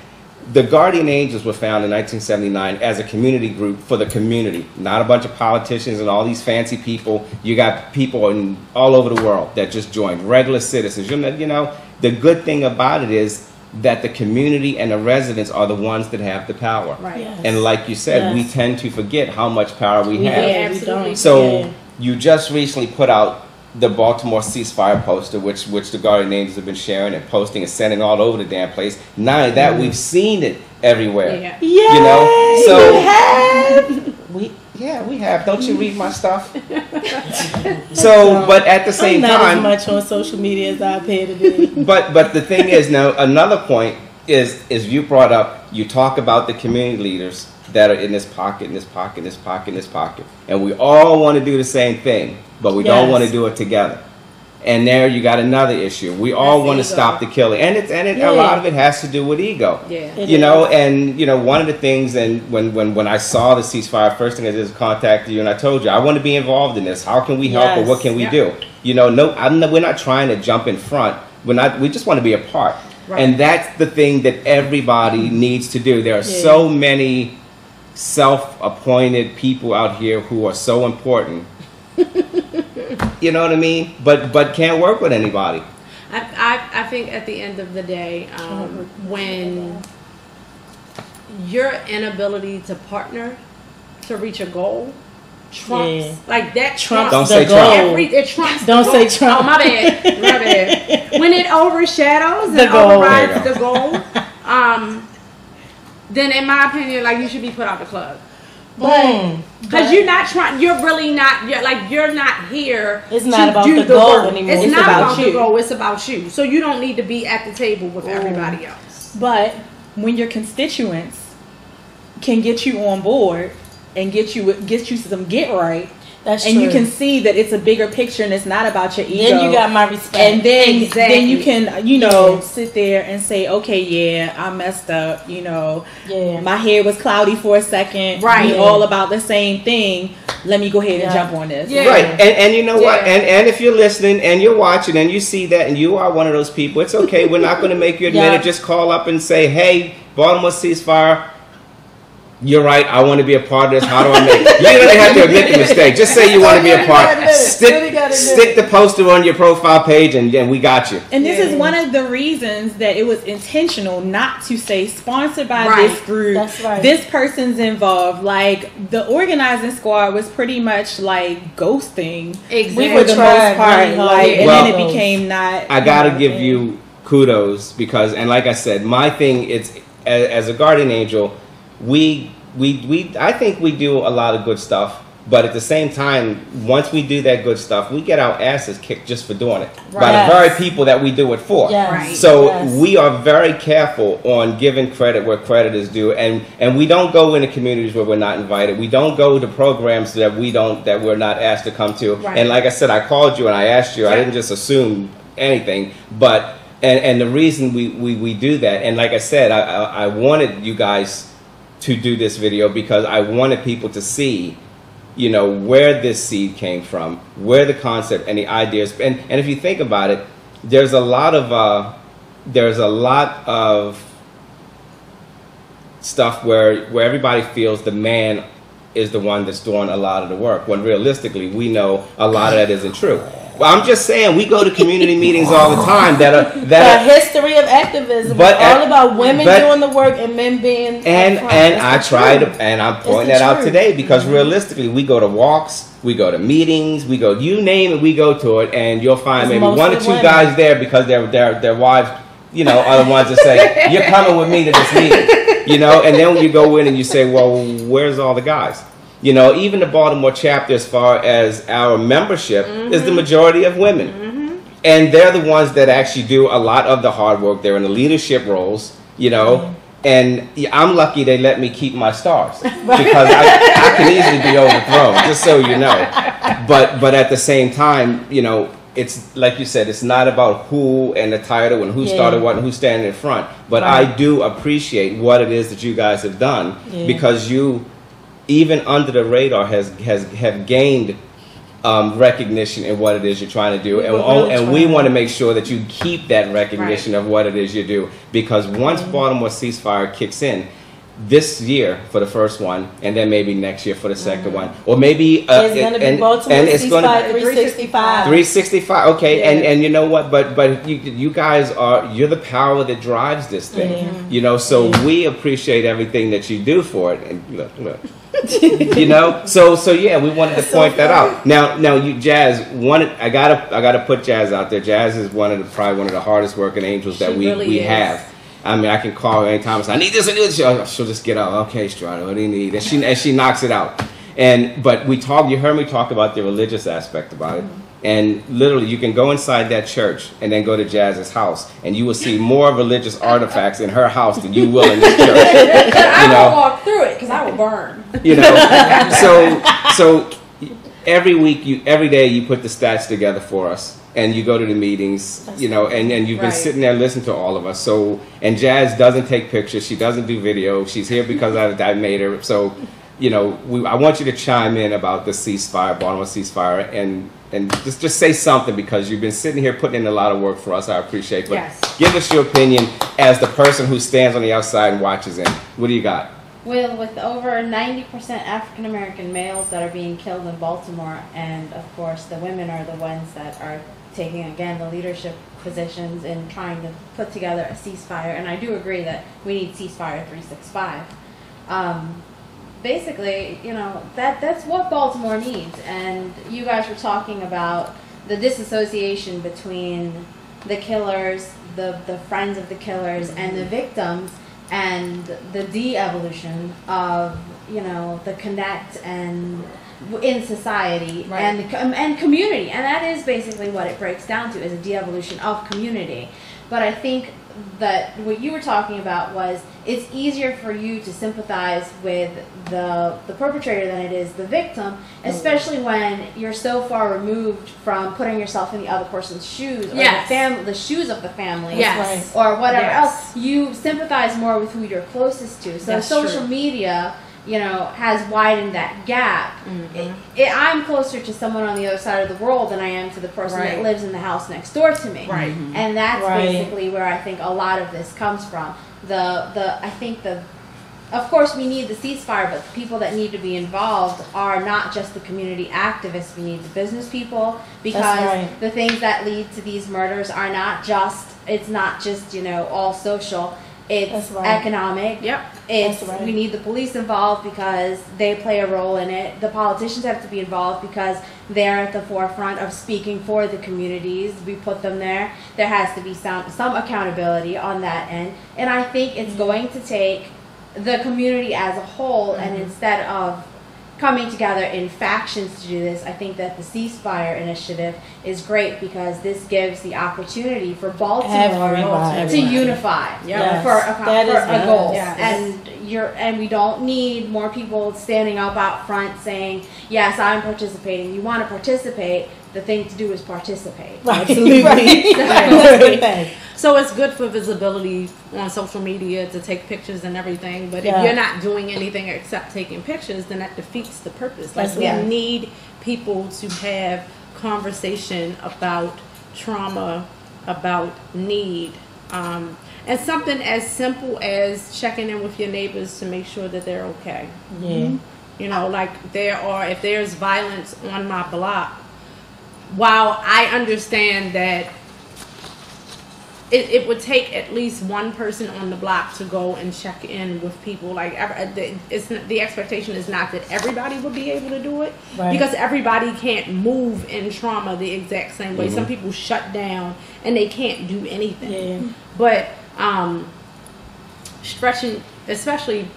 Speaker 3: the Guardian Angels were founded in 1979 as a community group for the community, not a bunch of politicians and all these fancy people. You got people all over the world that just joined, regular citizens. You know, the good thing about it is that the community and the residents are the ones that have the power.
Speaker 5: Right.
Speaker 4: Yes.
Speaker 3: And like you said, we tend to forget how much power we have.
Speaker 4: Yeah, we
Speaker 5: Absolutely.
Speaker 4: don't.
Speaker 3: So you just recently put out the Baltimore ceasefire poster, which the Guardian Angels have been sharing and posting and sending all over the damn place. Now that we've seen it everywhere,
Speaker 5: Yeah.
Speaker 3: you know. So
Speaker 4: We
Speaker 3: we have. Don't you read my stuff? So, but at the same
Speaker 4: I'm not
Speaker 3: time,
Speaker 4: as much on social media as I appear to be.
Speaker 3: but the thing is, now another point is you brought up. You talk about the community leaders that are in this pocket, in this pocket, in this pocket, in this pocket, and we all want to do the same thing, but we don't want to do it together. And there you got another issue. We all want to stop the killing, and a lot of it has to do with ego.
Speaker 5: Yeah.
Speaker 3: You know, and you know, one of the things, and when I saw the ceasefire, first thing I did is contact you, and I told you I want to be involved in this. How can we help, or what can we do? You know, we're not trying to jump in front. We just want to be a part, and that's the thing that everybody needs to do. There are so many self-appointed people out here who are so important. You know what I mean? But can't work with anybody.
Speaker 5: I think at the end of the day, when your inability to partner to reach a goal trumps, like that trumps
Speaker 3: Don't
Speaker 5: the
Speaker 3: say
Speaker 5: goal.
Speaker 3: Trump.
Speaker 5: It trumps
Speaker 4: Don't
Speaker 5: the
Speaker 4: say
Speaker 5: goal.
Speaker 4: Trump.
Speaker 5: Oh, my bad. When it overshadows
Speaker 4: The
Speaker 5: and
Speaker 4: goal.
Speaker 5: overrides the goal, then in my opinion, like, you should be put out the club. Because you're not trying, you're really not, you're not here.
Speaker 4: It's not
Speaker 5: to
Speaker 4: about
Speaker 5: do
Speaker 4: the goal
Speaker 5: work.
Speaker 4: anymore.
Speaker 5: It's
Speaker 4: It's
Speaker 5: not
Speaker 4: about
Speaker 5: about the
Speaker 4: you.
Speaker 5: goal. It's about you. So you don't need to be at the table with everybody else.
Speaker 6: But when your constituents can get you on board and get you some get right,
Speaker 4: That's
Speaker 6: and
Speaker 4: true.
Speaker 6: you can see that it's a bigger picture and it's not about your ego.
Speaker 4: Then you got my respect.
Speaker 6: And then
Speaker 5: Exactly.
Speaker 6: you can, sit there and say, okay, yeah, I messed up. You know, my hair was cloudy for a second.
Speaker 5: Right.
Speaker 6: We all about the same thing. Let me go ahead and jump on this.
Speaker 5: Yeah.
Speaker 3: Right, and you know what?
Speaker 5: Yeah.
Speaker 3: And if you're listening and you're watching and you see that and you are one of those people, it's okay. We're not going to make you admit it. Just call up and say, hey, Baltimore ceasefire, you're right, I want to be a part of this. How do I make it? You don't even have to admit the mistake. Just say you want to be a part. Stick the poster on your profile page and we got you.
Speaker 6: And this is one of the reasons that it was intentional not to say sponsored by
Speaker 5: Right.
Speaker 6: this group.
Speaker 4: That's right.
Speaker 6: This person's involved. Like, the organizing squad was pretty much like ghosting
Speaker 5: Exactly.
Speaker 6: for the most part.
Speaker 4: really hard.
Speaker 6: Like, and
Speaker 3: Well,
Speaker 6: then it became not.
Speaker 3: I gotta give you kudos because, and like I said, my thing is as a guardian angel, I think we do a lot of good stuff, but at the same time, once we do that good stuff, we get our asses kicked just for doing it by the very people that we do it for.
Speaker 4: Yes.
Speaker 5: Right.
Speaker 3: So we are very careful on giving credit where credit is due, and we don't go into communities where we're not invited. We don't go to programs that we're not asked to come to.
Speaker 5: Right.
Speaker 3: And like I said, I called you and I asked you. I didn't just assume anything. But and the reason we do that, and like I said, I wanted you guys to do this video because I wanted people to see, you know, where this seed came from, where the concept and the ideas, and if you think about it, there's a lot of stuff where everybody feels the man is the one that's doing a lot of the work, when realistically we know a lot of that isn't true. Well, I'm just saying, we go to community meetings all the time
Speaker 4: the history of activism is all about women doing the work and men being
Speaker 3: and I try to, and I'm pointing that out today because realistically we go to walks, we go to meetings, we go, you name it, we go to it, and you'll find maybe one or two guys there because their wives, you know, are the ones that say, you're coming with me to this meeting, you know, and then when you go in and you say, well, where's all the guys? You know, even the Baltimore chapter, as far as our membership, is the majority of women. And they're the ones that actually do a lot of the hard work. They're in the leadership roles, you know. And I'm lucky they let me keep my stars because I can easily be overthrown, just so you know. But at the same time, you know, it's like you said, it's not about who and the title and who started what and who's standing in front. But I do appreciate what it is that you guys have done because you, even under the radar, have gained recognition in what it is you're trying to do, and we want to make sure that you keep that recognition of what it is you do, because once Baltimore ceasefire kicks in this year for the first one, and then maybe next year for the second one, or maybe
Speaker 4: it's going to be Baltimore ceasefire 365.
Speaker 3: 365, okay, and you know what? But you guys you're the power that drives this thing, you know. So we appreciate everything that you do for it, and look. You know, so yeah, we wanted to point that out. Now, you Jazz, I gotta put Jazz out there. Jazz is probably one of the hardest working angels that we have. I mean, I can call her anytime and say, I need this, I need this. She'll just get out. Okay, Strata, what do you need? And she knocks it out. But you heard me talk about the religious aspect about it. And literally, you can go inside that church and then go to Jazz's house, and you will see more religious artifacts in her house than you will in this church.
Speaker 5: I won't walk through it because I will burn.
Speaker 3: You know, so every week, every day, you put the stats together for us, and you go to the meetings, you know, and you've been sitting there listening to all of us. So, and Jazz doesn't take pictures, she doesn't do video, she's here because I made her. So, you know, I want you to chime in about the ceasefire, Baltimore ceasefire, and just say something, because you've been sitting here putting in a lot of work for us. I appreciate it. But give us your opinion as the person who stands on the outside and watches in. What do you got?
Speaker 1: Well, with over 90% African American males that are being killed in Baltimore, and of course the women are the ones that are taking, again, the leadership positions in trying to put together a ceasefire, and I do agree that we need ceasefire 365. Basically, you know, that's what Baltimore needs. And you guys were talking about the disassociation between the killers, the friends of the killers, and the victims, and the de-evolution of, you know, the connect and in society and community. And that is basically what it breaks down to, is a de-evolution of community. But I think that what you were talking about was, it's easier for you to sympathize with the perpetrator than it is the victim, especially when you're so far removed from putting yourself in the other person's shoes, or the shoes of the family, or whatever else. You sympathize more with who you're closest to. So social media, you know, has widened that gap. I'm closer to someone on the other side of the world than I am to the person that lives in the house next door to me. And that's basically where I think a lot of this comes from. Of course we need the ceasefire, but the people that need to be involved are not just the community activists. We need the business people, because the things that lead to these murders are not just, it's not just, you know, all social. It's economic. We need the police involved because they play a role in it. The politicians have to be involved because they're at the forefront of speaking for the communities. We put them there. There has to be some accountability on that end. And I think it's going to take the community as a whole, and instead of coming together in factions to do this, I think that the ceasefire initiative is great, because this gives the opportunity for Baltimore to unify for a goal. And we don't need more people standing up out front saying, yes, I'm participating. You want to participate,
Speaker 7: the thing to do is participate.
Speaker 4: Absolutely.
Speaker 5: So it's good for visibility on social media to take pictures and everything. But if you're not doing anything except taking pictures, then that defeats the purpose. Like we need people to have conversation about trauma, about need. And something as simple as checking in with your neighbors to make sure that they're okay.
Speaker 4: Yeah.
Speaker 5: You know, like if there's violence on my block, while I understand that it would take at least one person on the block to go and check in with people. Like, the expectation is not that everybody will be able to do it, because everybody can't move in trauma the exact same way. Some people shut down and they can't do anything. But stretching, especially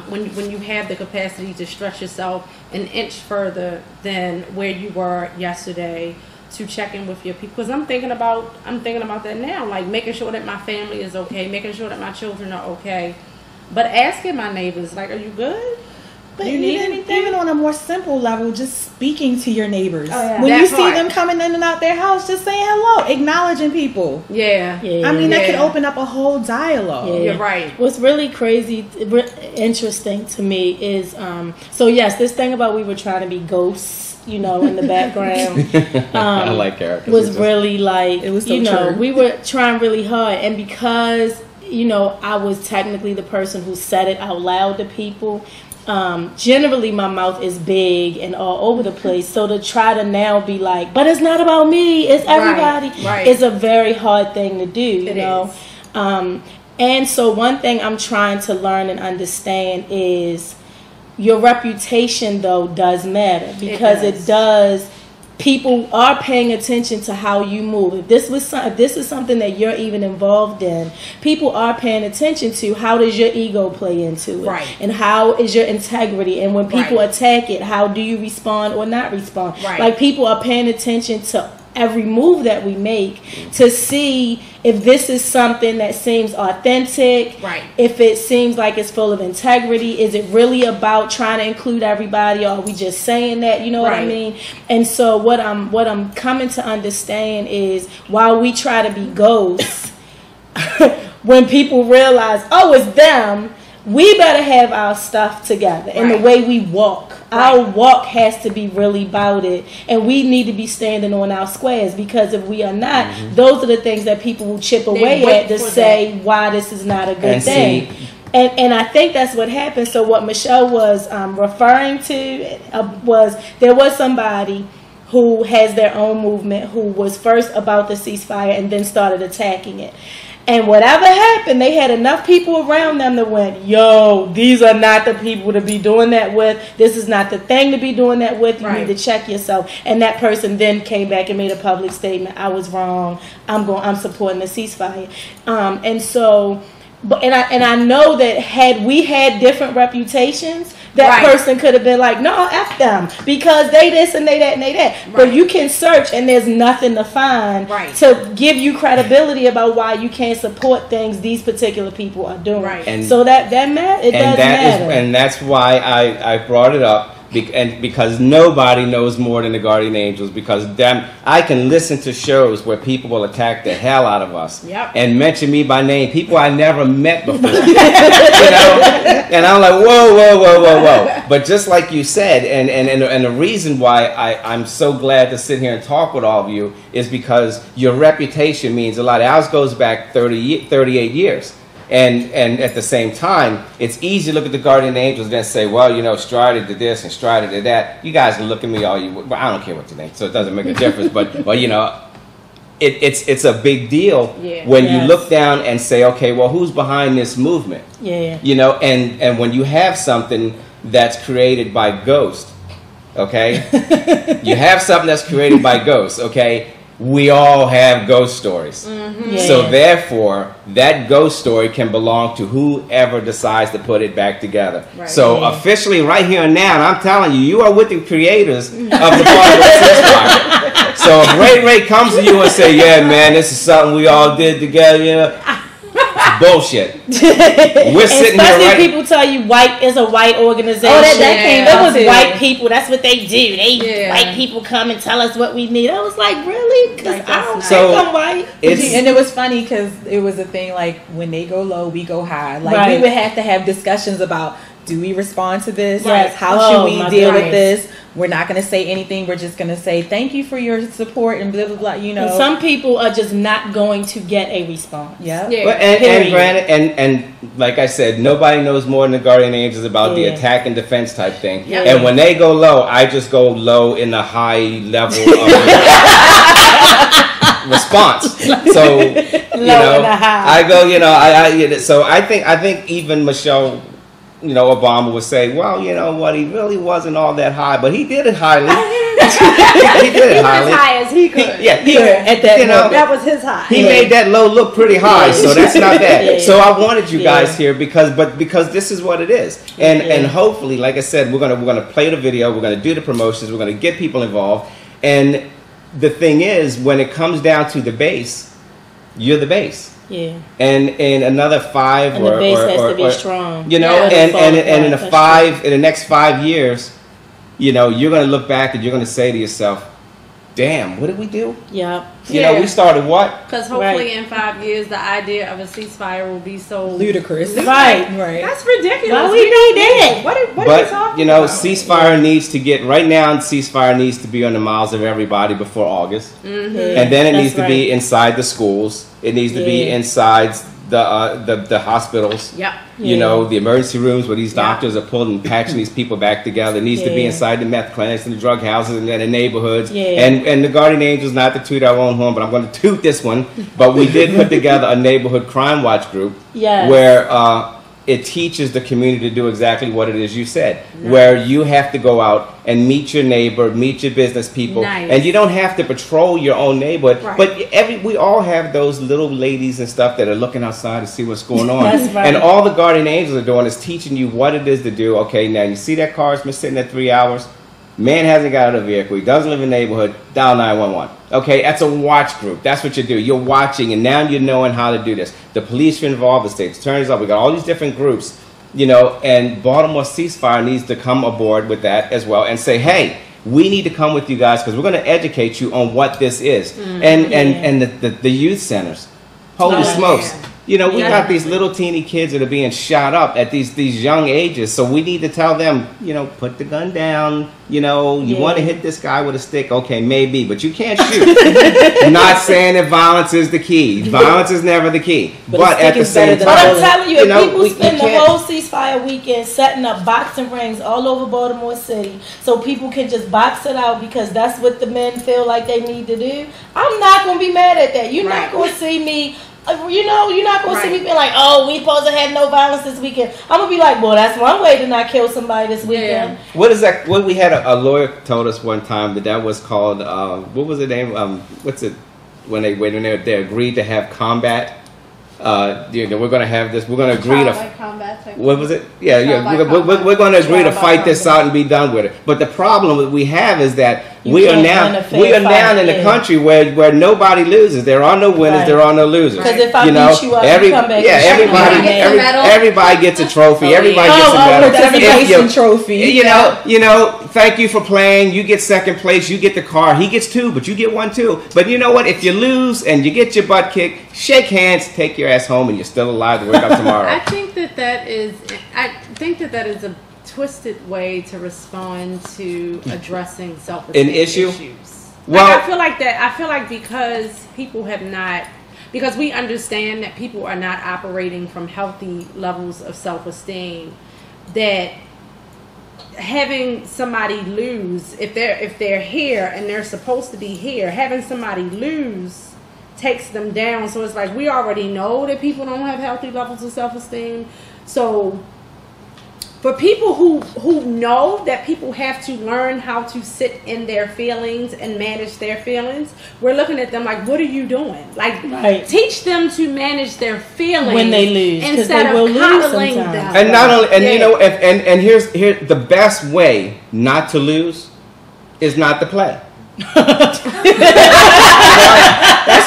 Speaker 5: when you have the capacity to stretch yourself an inch further than where you were yesterday, to check in with your people, because I'm thinking about that now, like making sure that my family is okay, making sure that my children are okay, but asking my neighbors, like, are you good?
Speaker 6: But
Speaker 5: Do you need anything?
Speaker 6: even on a more simple level, just speaking to your neighbors. When
Speaker 5: That
Speaker 6: you see
Speaker 5: part.
Speaker 6: them coming in and out their house, just saying hello, acknowledging people.
Speaker 5: Yeah.
Speaker 6: I mean, that could open up a whole dialogue.
Speaker 4: Yeah.
Speaker 5: You're right.
Speaker 4: What's really crazy, interesting to me is, so yes, this thing about we were trying to be ghosts, you know, in the background.
Speaker 3: I like characters.
Speaker 4: Was really like,
Speaker 6: it was so
Speaker 4: you know,
Speaker 6: true.
Speaker 4: we were trying really hard, and because, you know, I was technically the person who said it out loud to people. Generally my mouth is big and all over the place, so to try to now be like, but it's not about me, it's everybody, is a very hard thing to do, you know. And so one thing I'm trying to learn and understand is your reputation, though, does matter, because it does. People are paying attention to how you move. If this is something that you're even involved in, people are paying attention to how does your ego play into it, and how is your integrity, and when people attack it, how do you respond or not respond? Like, people are paying attention to every move that we make to see if this is something that seems authentic, if it seems like it's full of integrity, is it really about trying to include everybody, or are we just saying that, you know what I mean? And so what I'm coming to understand is, while we try to be ghosts, when people realize, oh, it's them, we better have our stuff together, and the way we walk. Our walk has to be really about it, and we need to be standing on our squares, because if we are not, those are the things that people will chip away at to say why this is not a good thing. And I think that's what happened. So what Michelle was referring to was, there was somebody who has their own movement who was first about the ceasefire and then started attacking it. And whatever happened, they had enough people around them that went, yo, these are not the people to be doing that with. This is not the thing to be doing that with. You need to check yourself. And that person then came back and made a public statement. I was wrong. I'm supporting the ceasefire. And so, and I know that had we had different reputations, that person could have been like, no, F them, because they this and they that and they that. But you can search and there's nothing to find to give you credibility about why you can't support things these particular people are doing. And so that does matter.
Speaker 3: And that's why I brought it up. Because nobody knows more than the Guardian Angels, because I can listen to shows where people will attack the hell out of us and mention me by name, people I never met before. You know? And I'm like, whoa. But just like you said, and the reason why I'm so glad to sit here and talk with all of you is because your reputation means a lot. Ours goes back 38 years. And at the same time, it's easy to look at the Guardian Angels and then say, well, you know, Strider did this and Strider did that. You guys can look at me all you want. I don't care what you think, so it doesn't make a difference. But you know, it's a big deal when you look down and say, okay, well, who's behind this movement? You know, and when you have something that's created by ghosts, okay? You have something that's created by ghosts, okay? We all have ghost stories. So therefore, that ghost story can belong to whoever decides to put it back together. So officially, right here and now, and I'm telling you, you are with the creators of the Baltimore ceasefire. So if Ray comes to you and say, yeah, man, this is something we all did together, you know, bullshit. We're sitting here
Speaker 4: Especially
Speaker 3: right.
Speaker 4: people tell you white is a white organization.
Speaker 7: Oh, that came
Speaker 4: It
Speaker 7: out
Speaker 4: was
Speaker 7: too.
Speaker 4: white people. That's what they do.
Speaker 5: Yeah.
Speaker 4: White people come and tell us what we need. I was like, really? Because
Speaker 5: Like,
Speaker 4: I don't
Speaker 5: that's
Speaker 3: So,
Speaker 4: think I'm white.
Speaker 6: And it was funny because it was a thing like when they go low, we go high. Like
Speaker 4: Right.
Speaker 6: we would have to have discussions about, do we respond to this?
Speaker 4: Right.
Speaker 6: How
Speaker 4: Oh,
Speaker 6: should we
Speaker 4: my
Speaker 6: deal with
Speaker 4: goodness.
Speaker 6: this? We're not going to say anything. We're just going to say thank you for your support and blah blah blah. You know.
Speaker 4: And some people are just not going to get a response.
Speaker 6: Yeah.
Speaker 5: Yeah.
Speaker 3: But, and
Speaker 4: Period.
Speaker 3: granted, and like I said, nobody knows more than the guardian angels about the
Speaker 4: Yeah.
Speaker 3: attack and defense type thing.
Speaker 5: Yeah.
Speaker 3: And when they go low, I just go low in the high level of response. So you know,
Speaker 4: in the high.
Speaker 3: I go, you know, so I think even Michelle, you know, Obama would say, well, you know what, he really wasn't all that high, but he did it highly. He did it highly.
Speaker 7: As high as he could.
Speaker 6: At that
Speaker 3: You know,
Speaker 6: moment.
Speaker 7: That was his high.
Speaker 3: he made that low look pretty high, so that's not bad.
Speaker 4: Yeah.
Speaker 3: So I wanted you
Speaker 4: Yeah.
Speaker 3: guys here because this is what it is, and hopefully, like I said, we're gonna play the video, we're gonna do the promotions, we're gonna get people involved, and the thing is, when it comes down to the base, you're the base.
Speaker 4: Yeah.
Speaker 3: And in another 5
Speaker 4: And
Speaker 3: or
Speaker 4: the base has
Speaker 3: or-
Speaker 4: to be
Speaker 3: or-
Speaker 4: strong.
Speaker 3: you know,
Speaker 4: Yeah.
Speaker 3: and in
Speaker 4: That's
Speaker 3: the next 5 years, you know, you're gonna look back and you're gonna say to yourself, damn, what did we do?
Speaker 4: Yeah.
Speaker 3: You know, we started what?
Speaker 5: Because hopefully
Speaker 4: Right.
Speaker 5: in 5 years, the idea of a ceasefire will be so
Speaker 6: Ludicrous.
Speaker 4: Right.
Speaker 6: Right.
Speaker 7: That's ridiculous.
Speaker 4: Why we need that?
Speaker 7: What are we
Speaker 3: But
Speaker 7: talking
Speaker 3: you know,
Speaker 7: about?
Speaker 3: ceasefire needs to get right now. Ceasefire needs to be on the mouths of everybody before August,
Speaker 4: Mm-hmm.
Speaker 3: and then it needs to be inside the schools. It needs to be
Speaker 4: Yeah.
Speaker 3: inside the hospitals.
Speaker 5: Yep.
Speaker 3: You
Speaker 4: Yeah.
Speaker 3: know, the emergency rooms where these doctors are pulling and patching these people back together. It needs to be
Speaker 4: Yeah.
Speaker 3: inside the meth clinics and the drug houses and the neighborhoods.
Speaker 4: Yeah.
Speaker 3: And the guardian angels, not to toot our own horn, but I'm going to toot this one. But we did put together a neighborhood crime watch group
Speaker 4: Yes.
Speaker 3: where it teaches the community to do exactly what it is you said, where you have to go out and meet your neighbor, meet your business people,
Speaker 5: Nice.
Speaker 3: and you don't have to patrol your own neighborhood.
Speaker 7: Right.
Speaker 3: But we all have those little ladies and stuff that are looking outside to see what's going on.
Speaker 4: That's right.
Speaker 3: And all the guardian angels are doing is teaching you what it is to do. Okay, now you see that car's been sitting there 3 hours. Man hasn't got out of the vehicle. He doesn't live in the neighborhood. Dial 911. Okay, that's a watch group. That's what you do. You're watching, and now you're knowing how to do this. The police are involved. The state's attorneys are. We got all these different groups, you know. And Baltimore Ceasefire needs to come aboard with that as well and say, hey, we need to come with you guys because we're going to educate you on what this is. And the youth centers. Holy
Speaker 4: Oh,
Speaker 3: smokes.
Speaker 5: yeah.
Speaker 3: You know, we
Speaker 5: Yeah.
Speaker 3: got these little teeny kids that are being shot up at these young ages. So we need to tell them, you know, put the gun down. You know, you
Speaker 4: Yeah.
Speaker 3: want to hit this guy with a stick, okay, maybe, but you can't shoot. Not saying that violence is the key. Violence is never the key.
Speaker 6: But a
Speaker 3: But
Speaker 6: stick
Speaker 3: at the
Speaker 6: is better
Speaker 3: same
Speaker 6: than
Speaker 4: But
Speaker 3: time,
Speaker 4: I'm telling you, if
Speaker 3: know,
Speaker 4: people
Speaker 3: we
Speaker 4: spend the
Speaker 3: can't-
Speaker 4: whole ceasefire weekend setting up boxing rings all over Baltimore City so people can just box it out because that's what the men feel like they need to do, I'm not going to be mad at that. You're not
Speaker 5: Right.
Speaker 4: going to see me, you know, you're not going to see me
Speaker 5: Right.
Speaker 4: being like, oh, we supposed to have no violence this weekend. I'm going to be like, well, that's one way to not kill somebody this weekend.
Speaker 3: what is that? What we had a lawyer told us one time that was called, what was the name? What's it? When they agreed to have combat. You know, we're going to have this. We're going to agree to. What was it? Yeah, we're going to agree to fight this out and be done with it. But the problem that we have is that
Speaker 4: You
Speaker 3: we are
Speaker 4: can't
Speaker 3: now
Speaker 4: win a fair fight,
Speaker 3: in a
Speaker 4: yeah.
Speaker 3: country where nobody loses. There are no winners.
Speaker 4: Right.
Speaker 3: There are no losers.
Speaker 4: Because if I
Speaker 3: you know,
Speaker 4: beat you up, you come back and
Speaker 3: everybody,
Speaker 4: shoot me.
Speaker 3: everybody gets a trophy. Everybody
Speaker 4: yeah.
Speaker 3: gets a
Speaker 4: Oh,
Speaker 3: medal.
Speaker 6: participation
Speaker 3: If
Speaker 6: trophy.
Speaker 3: You know, thank you for playing. You get second place. You get the car. He gets 2, but you get 1 too. But you know what? If you lose and you get your butt kicked, shake hands, take your ass home, and you're still alive to wake up tomorrow.
Speaker 5: I think that is a twisted way to respond to addressing self-esteem
Speaker 3: An issue?
Speaker 5: issues.
Speaker 3: Well-
Speaker 5: Like, I feel like because people have not, because we understand that people are not operating from healthy levels of self-esteem, that having somebody lose, if they're here and they're supposed to be here, having somebody lose takes them down. So it's like we already know that people don't have healthy levels of self-esteem. So for people who know that people have to learn how to sit in their feelings and manage their feelings, we're looking at them like, what are you doing? Like,
Speaker 4: Right.
Speaker 5: teach them to manage their feelings
Speaker 4: When they lose, 'cause
Speaker 5: instead
Speaker 4: they will
Speaker 5: of
Speaker 4: lose
Speaker 5: coddling
Speaker 4: sometimes.
Speaker 5: them.
Speaker 3: And not only, and
Speaker 5: Yeah.
Speaker 3: you know, and here's the best way not to lose is not to play.
Speaker 6: That's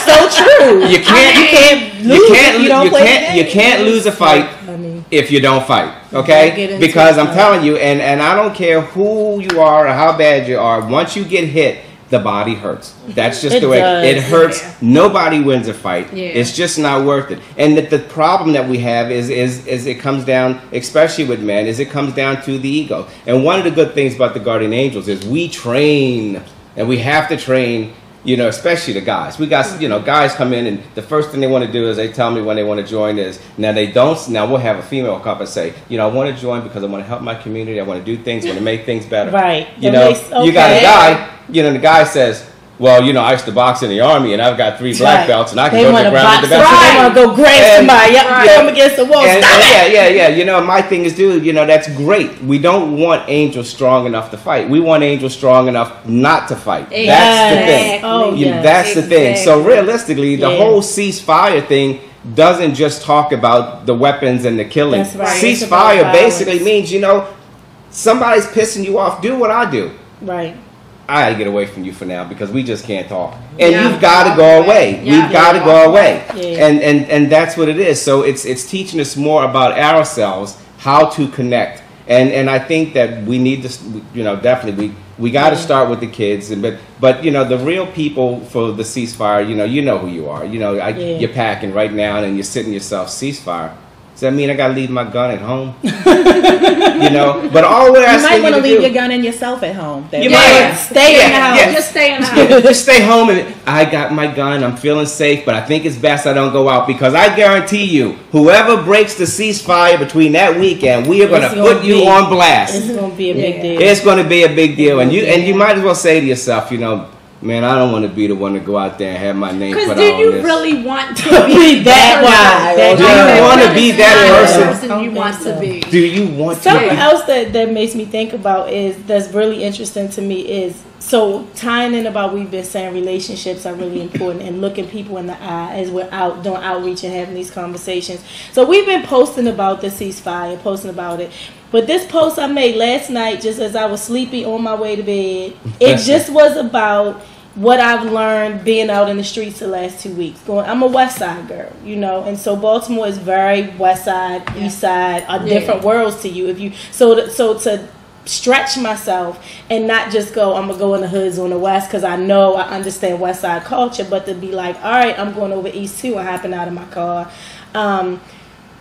Speaker 6: so true.
Speaker 3: You can't lose a fight if you don't fight. Okay? Because I'm telling you, and I don't care who you are or how bad you are. Once you get hit, the body hurts. That's just the way it hurts. Yeah. Nobody wins a fight. Yeah. It's just not worth it. And the problem that we have is it comes down, especially with men, is it comes down to the ego. And one of the good things about the Guardian Angels is we train, and we have to train. You know, especially the guys. We got, guys come in, and the first thing they want to do is they tell me when they want to join is, now they don't, now we'll have a female come and say, I want to join because I want to help my community, I want to do things, I want to make things better.
Speaker 4: Right.
Speaker 3: You got a guy, the guy says, well, I used to box in the Army, and I've got 3 black belts, and I can go to the ground with the best.
Speaker 4: They want to go grab somebody, come against the wall.
Speaker 3: Yeah. My thing is, dude, that's great. We don't want angels strong enough to fight. We want angels strong enough not to fight. Exactly. That's the thing. Oh, that's the thing. So realistically, the whole ceasefire thing doesn't just talk about the weapons and the killing.
Speaker 4: That's right.
Speaker 3: Ceasefire basically means, somebody's pissing you off. Do what I do.
Speaker 4: Right.
Speaker 3: I gotta get away from you for now because we just can't talk. And you've got to go away. We've got to go away. Yeah. And that's what it is. So it's teaching us more about ourselves, how to connect. And I think that we need to, definitely we got to start with the kids. But the real people for the ceasefire, you know who you are. You're packing right now and you're sitting yourself ceasefire. Does that mean I gotta leave my gun at home? But all we're asking
Speaker 6: you might want to leave your gun and yourself at home.
Speaker 3: You might
Speaker 4: stay in the house.
Speaker 5: Yeah. Just stay in the house.
Speaker 3: Just stay home and I got my gun. I'm feeling safe, but I think it's best I don't go out because I guarantee you, whoever breaks the ceasefire between that weekend, we are gonna put you on blast.
Speaker 4: It's gonna be a big deal.
Speaker 3: It's gonna be a big deal, and you might as well say to yourself, man, I don't want to be the one to go out there and have my name put on this.
Speaker 5: Because do you really want to
Speaker 4: be that guy?
Speaker 3: Do you want to be that
Speaker 5: person you want to be?
Speaker 3: Do you want to?
Speaker 4: Something else that makes me think about that's really interesting to me is, so tying in about we've been saying relationships are really important and looking people in the eye as we're out doing outreach and having these conversations. So we've been posting about the ceasefire, posting about it. But this post I made last night, just as I was sleepy on my way to bed, it just was about what I've learned being out in the streets the last 2 weeks. I'm a West Side girl, and so Baltimore is very West Side, East Side, are different worlds to you. So to stretch myself and not just go, I'm gonna go in the hoods on the West because I understand West Side culture, but to be like, all right, I'm going over East too. I hopping out of my car.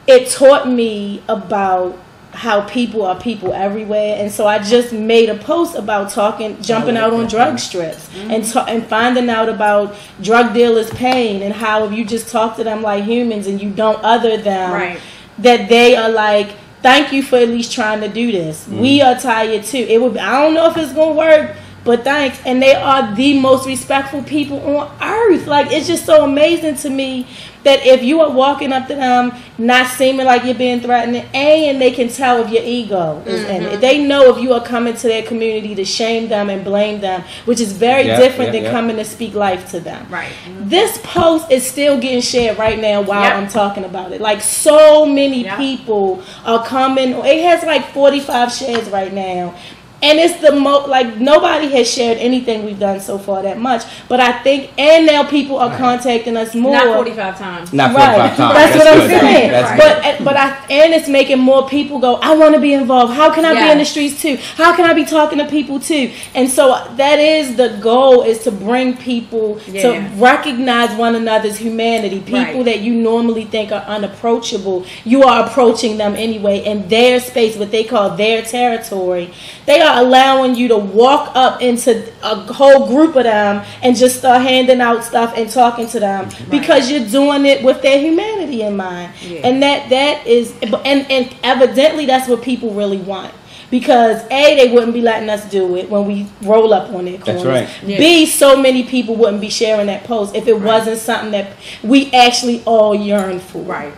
Speaker 4: It taught me about how people are people everywhere, and so I just made a post about jumping out on drug strips and finding out about drug dealers' pain and how if you just talk to them like humans and you don't other them, that they are like, thank you for at least trying to do this. We are tired too. I don't know if it's gonna work, but thanks. And they are the most respectful people on earth. Like, it's just so amazing to me that if you are walking up to them, not seeming like you're being threatening, and they can tell if your ego is in it. They know if you are coming to their community to shame them and blame them, which is very different than coming to speak life to them.
Speaker 5: Right.
Speaker 4: This post is still getting shared right now while I'm talking about it. Like, so many people are coming. It has like 45 shares right now. And it's the most, like, nobody has shared anything we've done so far that much. But I think, and now people are contacting us more.
Speaker 5: Not 45 times.
Speaker 3: Not 45 times.
Speaker 4: That's what I'm saying.
Speaker 3: That's
Speaker 4: but it's making more people go, I want to be involved. How can I be in the streets too? How can I be talking to people too? And so that is the goal, is to bring people to recognize one another's humanity. People that you normally think are unapproachable, you are approaching them anyway in their space, what they call their territory. They are allowing you to walk up into a whole group of them and just start handing out stuff and talking to them because you're doing it with their humanity in mind. And that is, and evidently that's what people really want. Because A, they wouldn't be letting us do it when we roll up on their corners.
Speaker 3: That's right.
Speaker 4: B, so many people wouldn't be sharing that post if it wasn't something that we actually all yearn for.
Speaker 5: Right.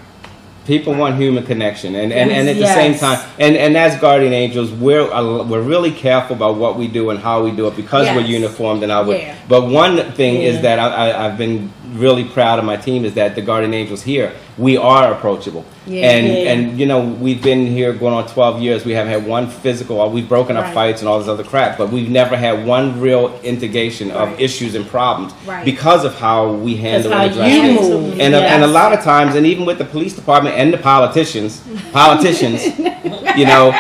Speaker 3: People want human connection, and at the same time, and as guardian angels, we're really careful about what we do and how we do it because we're uniformed and But one thing is that I've been really proud of my team is that the Guardian Angels here, we are approachable. And you know, we've been here going on 12 years. We haven't had one physical, we've broken up fights and all this other crap, but we've never had one real integration of issues and problems because of how we handle and address things. And a lot of times, and even with the police department and the politicians, you know,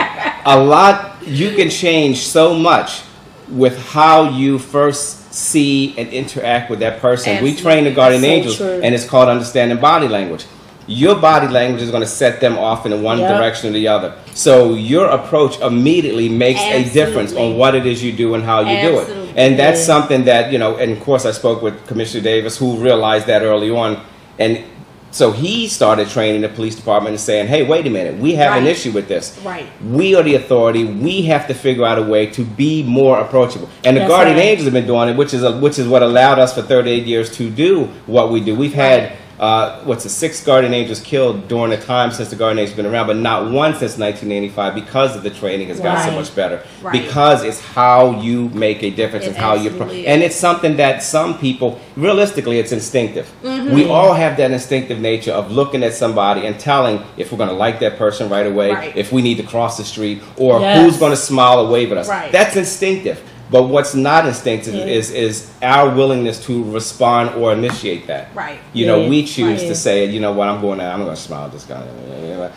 Speaker 3: you can change so much with how you first see and interact with that person.
Speaker 5: Absolutely.
Speaker 3: We train the Guardian Angels, and it's called understanding body language. Your body language is going to set them off in one direction or the other. So your approach immediately makes a difference on what it is you do and how you do it. And that's something that, you know, and of course I spoke with Commissioner Davis, who realized that early on. And so he started training the police department and saying, hey, wait a minute, we have an issue with this. We are the authority. We have to figure out a way to be more approachable. And the Guardian Angels have been doing it, which is what allowed us for 38 years to do what we do. We've had 6 Guardian Angels killed during the time since the Guardian Angels have been around, but not one since 1985 because of the training has got so much better. Because it's how you make a difference and how you and it's something that some people, realistically, it's instinctive. We all have that instinctive nature of looking at somebody and telling if we're going to like that person right away, if we need to cross the street, or who's going to smile or wave at us. That's instinctive. But what's not instinctive is our willingness to respond or initiate that. You know, we choose to say, you know what, I'm going to smile at this guy.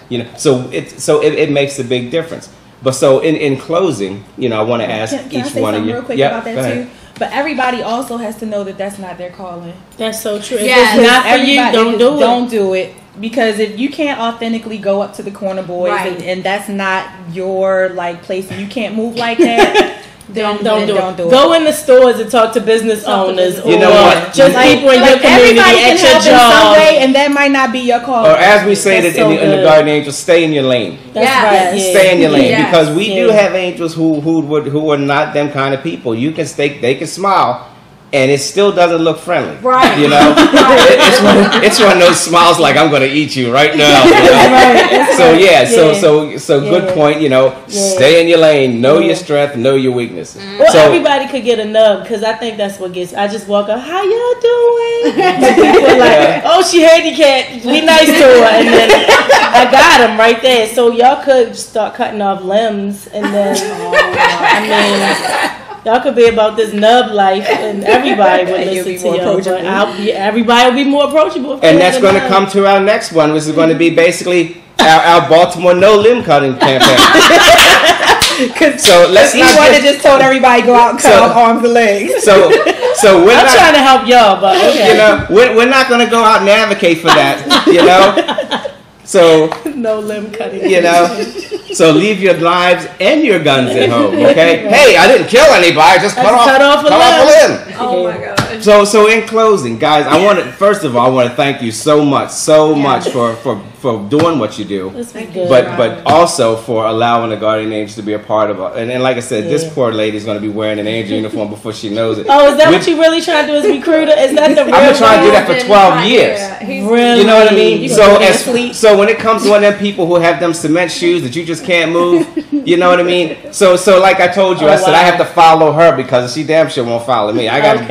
Speaker 3: You know, so it makes a big difference. But so in closing, you know, I want to ask each one of you.
Speaker 6: Real quick about that too. But everybody also has to know that that's not their calling.
Speaker 4: That's so true.
Speaker 5: Yeah,
Speaker 4: not for you.
Speaker 6: Don't do it. Because if you can't authentically go up to the corner boys and that's not your like place and you can't move like that.
Speaker 4: Don't do it. Go in the stores and talk to business owners,
Speaker 3: you know what?
Speaker 4: Just people in your community at your job.
Speaker 6: In some way, and that might not be your call.
Speaker 3: Or as we say that in the Guardian Angels, stay in your lane.
Speaker 4: That's right.
Speaker 3: Stay in your lane, because we do have angels who are not them kind of people. You can they can smile, and it still doesn't look friendly. You know, it's one of those smiles like I'm going to eat you right now. You know? So good point. You know, stay in your lane, know your strength, know your weakness.
Speaker 4: Well, so everybody could get a nub, because I think that's what gets. I just walk up, how y'all doing? People are like, oh, she handicapped. Be nice to her, and then I got him right there. So y'all could start cutting off limbs, and then I mean. Y'all could be about this nub life, and everybody would listen to y'all. But everybody will be more approachable.
Speaker 3: And that's going to come to our next one, which is going to be basically our Baltimore no limb cutting campaign. So let's not
Speaker 6: just told everybody go out and cut off arms and legs.
Speaker 3: So I'm
Speaker 4: trying to help y'all, but okay.
Speaker 3: You know, we're not going to go out and advocate for that. You know, so
Speaker 4: no limb cutting.
Speaker 3: You know. So leave your knives and your guns at home, okay? Hey, I didn't kill anybody. Just cut off a limb.
Speaker 5: Oh my God.
Speaker 3: So in closing, guys, first of all, I want to thank you so much for doing what you do. But also for allowing the Guardian Angels to be a part of it. And like I said, this poor lady is going to be wearing an angel uniform before she knows it.
Speaker 4: Oh, is that what you really trying to do as recruiter? Is that the real
Speaker 3: I've been trying to do that for 12 years.
Speaker 4: Really?
Speaker 3: You know what I mean? So when it comes to one of them people who have them cement shoes that you just can't move, you know what I mean? So like I told you, I said I have to follow her because she damn sure won't follow me. I got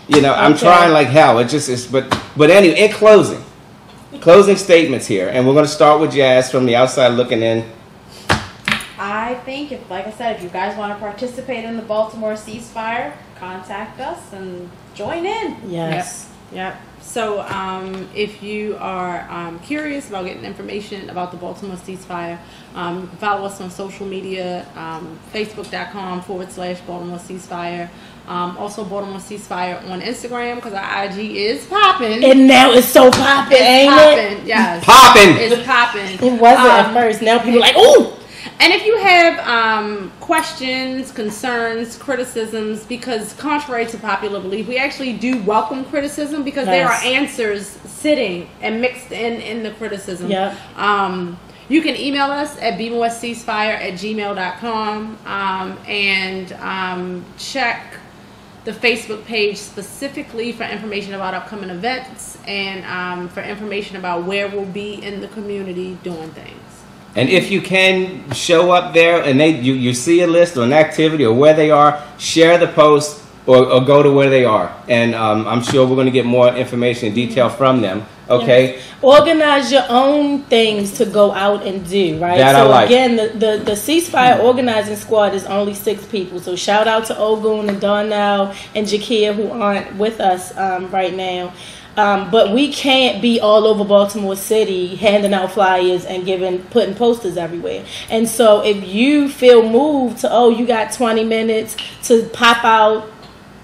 Speaker 3: you know, I'm trying like hell. But anyway, in closing statements here, and we're going to start with Jazz from the outside looking in.
Speaker 1: I think, like I said, if you guys want to participate in the Baltimore ceasefire, contact us and join in.
Speaker 4: Yes.
Speaker 5: Yep. So if you are curious about getting information about the Baltimore ceasefire, you can follow us on social media, facebook.com/Baltimore ceasefire. Also Baltimore ceasefire on Instagram, because our IG is popping.
Speaker 4: And now it's so popping, ain't it?
Speaker 5: Yes.
Speaker 3: Popping.
Speaker 5: It's popping.
Speaker 4: It wasn't at first. Now people are like, ooh.
Speaker 5: And if you have questions, concerns, criticisms, because contrary to popular belief, we actually do welcome criticism, because there are answers sitting and mixed in the criticism.
Speaker 4: Yeah.
Speaker 5: You can email us at bmoreceasefire@gmail.com and check the Facebook page specifically for information about upcoming events and for information about where we'll be in the community doing things.
Speaker 3: And if you can show up there and you see a list or an activity or where they are, share the post or go to where they are. And I'm sure we're going to get more information and detail from them. Okay.
Speaker 4: Yes. Organize your own things to go out and do, right?
Speaker 3: That
Speaker 4: so
Speaker 3: I like.
Speaker 4: Again, the ceasefire organizing squad is only 6 people. So shout out to Ogun and Darnell and Jakia who aren't with us right now. But we can't be all over Baltimore City handing out flyers and putting posters everywhere. And so if you feel moved to, you got 20 minutes to pop out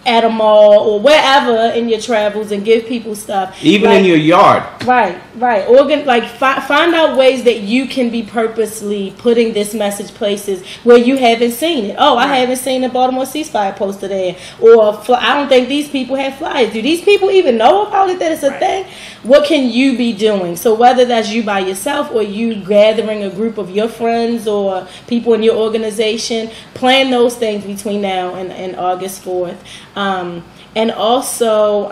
Speaker 4: at a mall or wherever in your travels and give people stuff.
Speaker 3: Even in your yard.
Speaker 4: Right. Find out ways that you can be purposely putting this message places where you haven't seen it. I haven't seen a Baltimore ceasefire poster there. Or I don't think these people have flyers. Do these people even know about it, that it's a thing? What can you be doing? So whether that's you by yourself or you gathering a group of your friends or people in your organization, plan those things between now and August 4th. And also,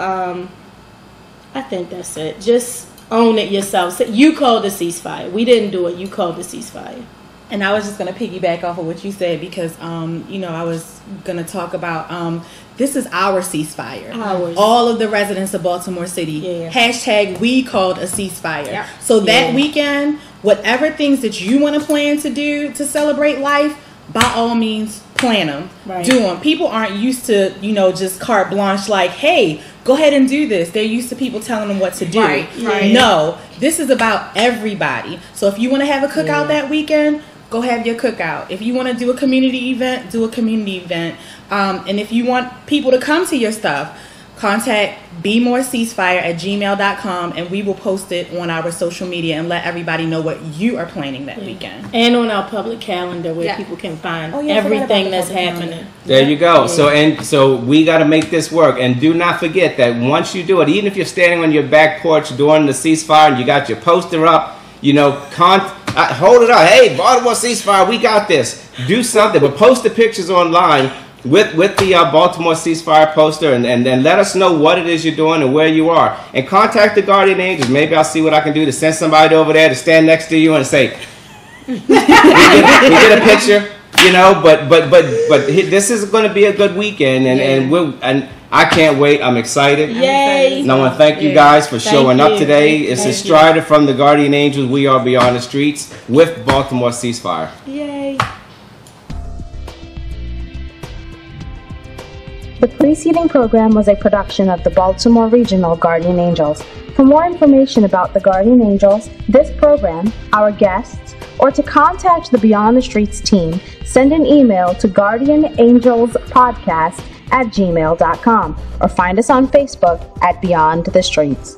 Speaker 4: I think that's it. Just own it yourself. So you called the ceasefire. We didn't do it. You called the ceasefire.
Speaker 6: And I was just going to piggyback off of what you said because, I was going to talk about this is our ceasefire.
Speaker 4: Ours.
Speaker 6: All of the residents of Baltimore City.
Speaker 4: Yeah.
Speaker 6: Hashtag we called a ceasefire.
Speaker 7: Yeah.
Speaker 6: So that weekend, whatever things that you want to plan to do to celebrate life, by all means, plan them.
Speaker 4: Right.
Speaker 6: Do them. People aren't used to, just carte blanche like, hey, go ahead and do this. They're used to people telling them what to do.
Speaker 7: Right.
Speaker 6: No, this is about everybody. So if you want to have a cookout that weekend, go have your cookout. If you want to do a community event, do a community event. And if you want people to come to your stuff, contact bemoreceasefire@gmail.com and we will post it on our social media and let everybody know what you are planning that weekend.
Speaker 4: And on our public calendar where people can find everything that's happening.
Speaker 3: There you go. So we got to make this work. And do not forget that once you do it, even if you're standing on your back porch during the ceasefire and you got your poster up, hold it up. Hey, Baltimore ceasefire, we got this. Do something, but post the pictures online with the Baltimore ceasefire poster and then let us know what it is you're doing and where you are. And contact the Guardian Angels. Maybe I'll see what I can do to send somebody over there to stand next to you and say, we get a picture, but this is going to be a good weekend and I can't wait. I'm excited.
Speaker 4: Yay.
Speaker 3: And I want to thank you guys for showing up today. It's a Strider from the Guardian Angels. We are beyond the streets with Baltimore ceasefire.
Speaker 4: Yay.
Speaker 1: The preceding program was a production of the Baltimore Regional Guardian Angels. For more information about the Guardian Angels, this program, our guests, or to contact the Beyond the Streets team, send an email to guardianangelspodcast@gmail.com or find us on Facebook at Beyond the Streets.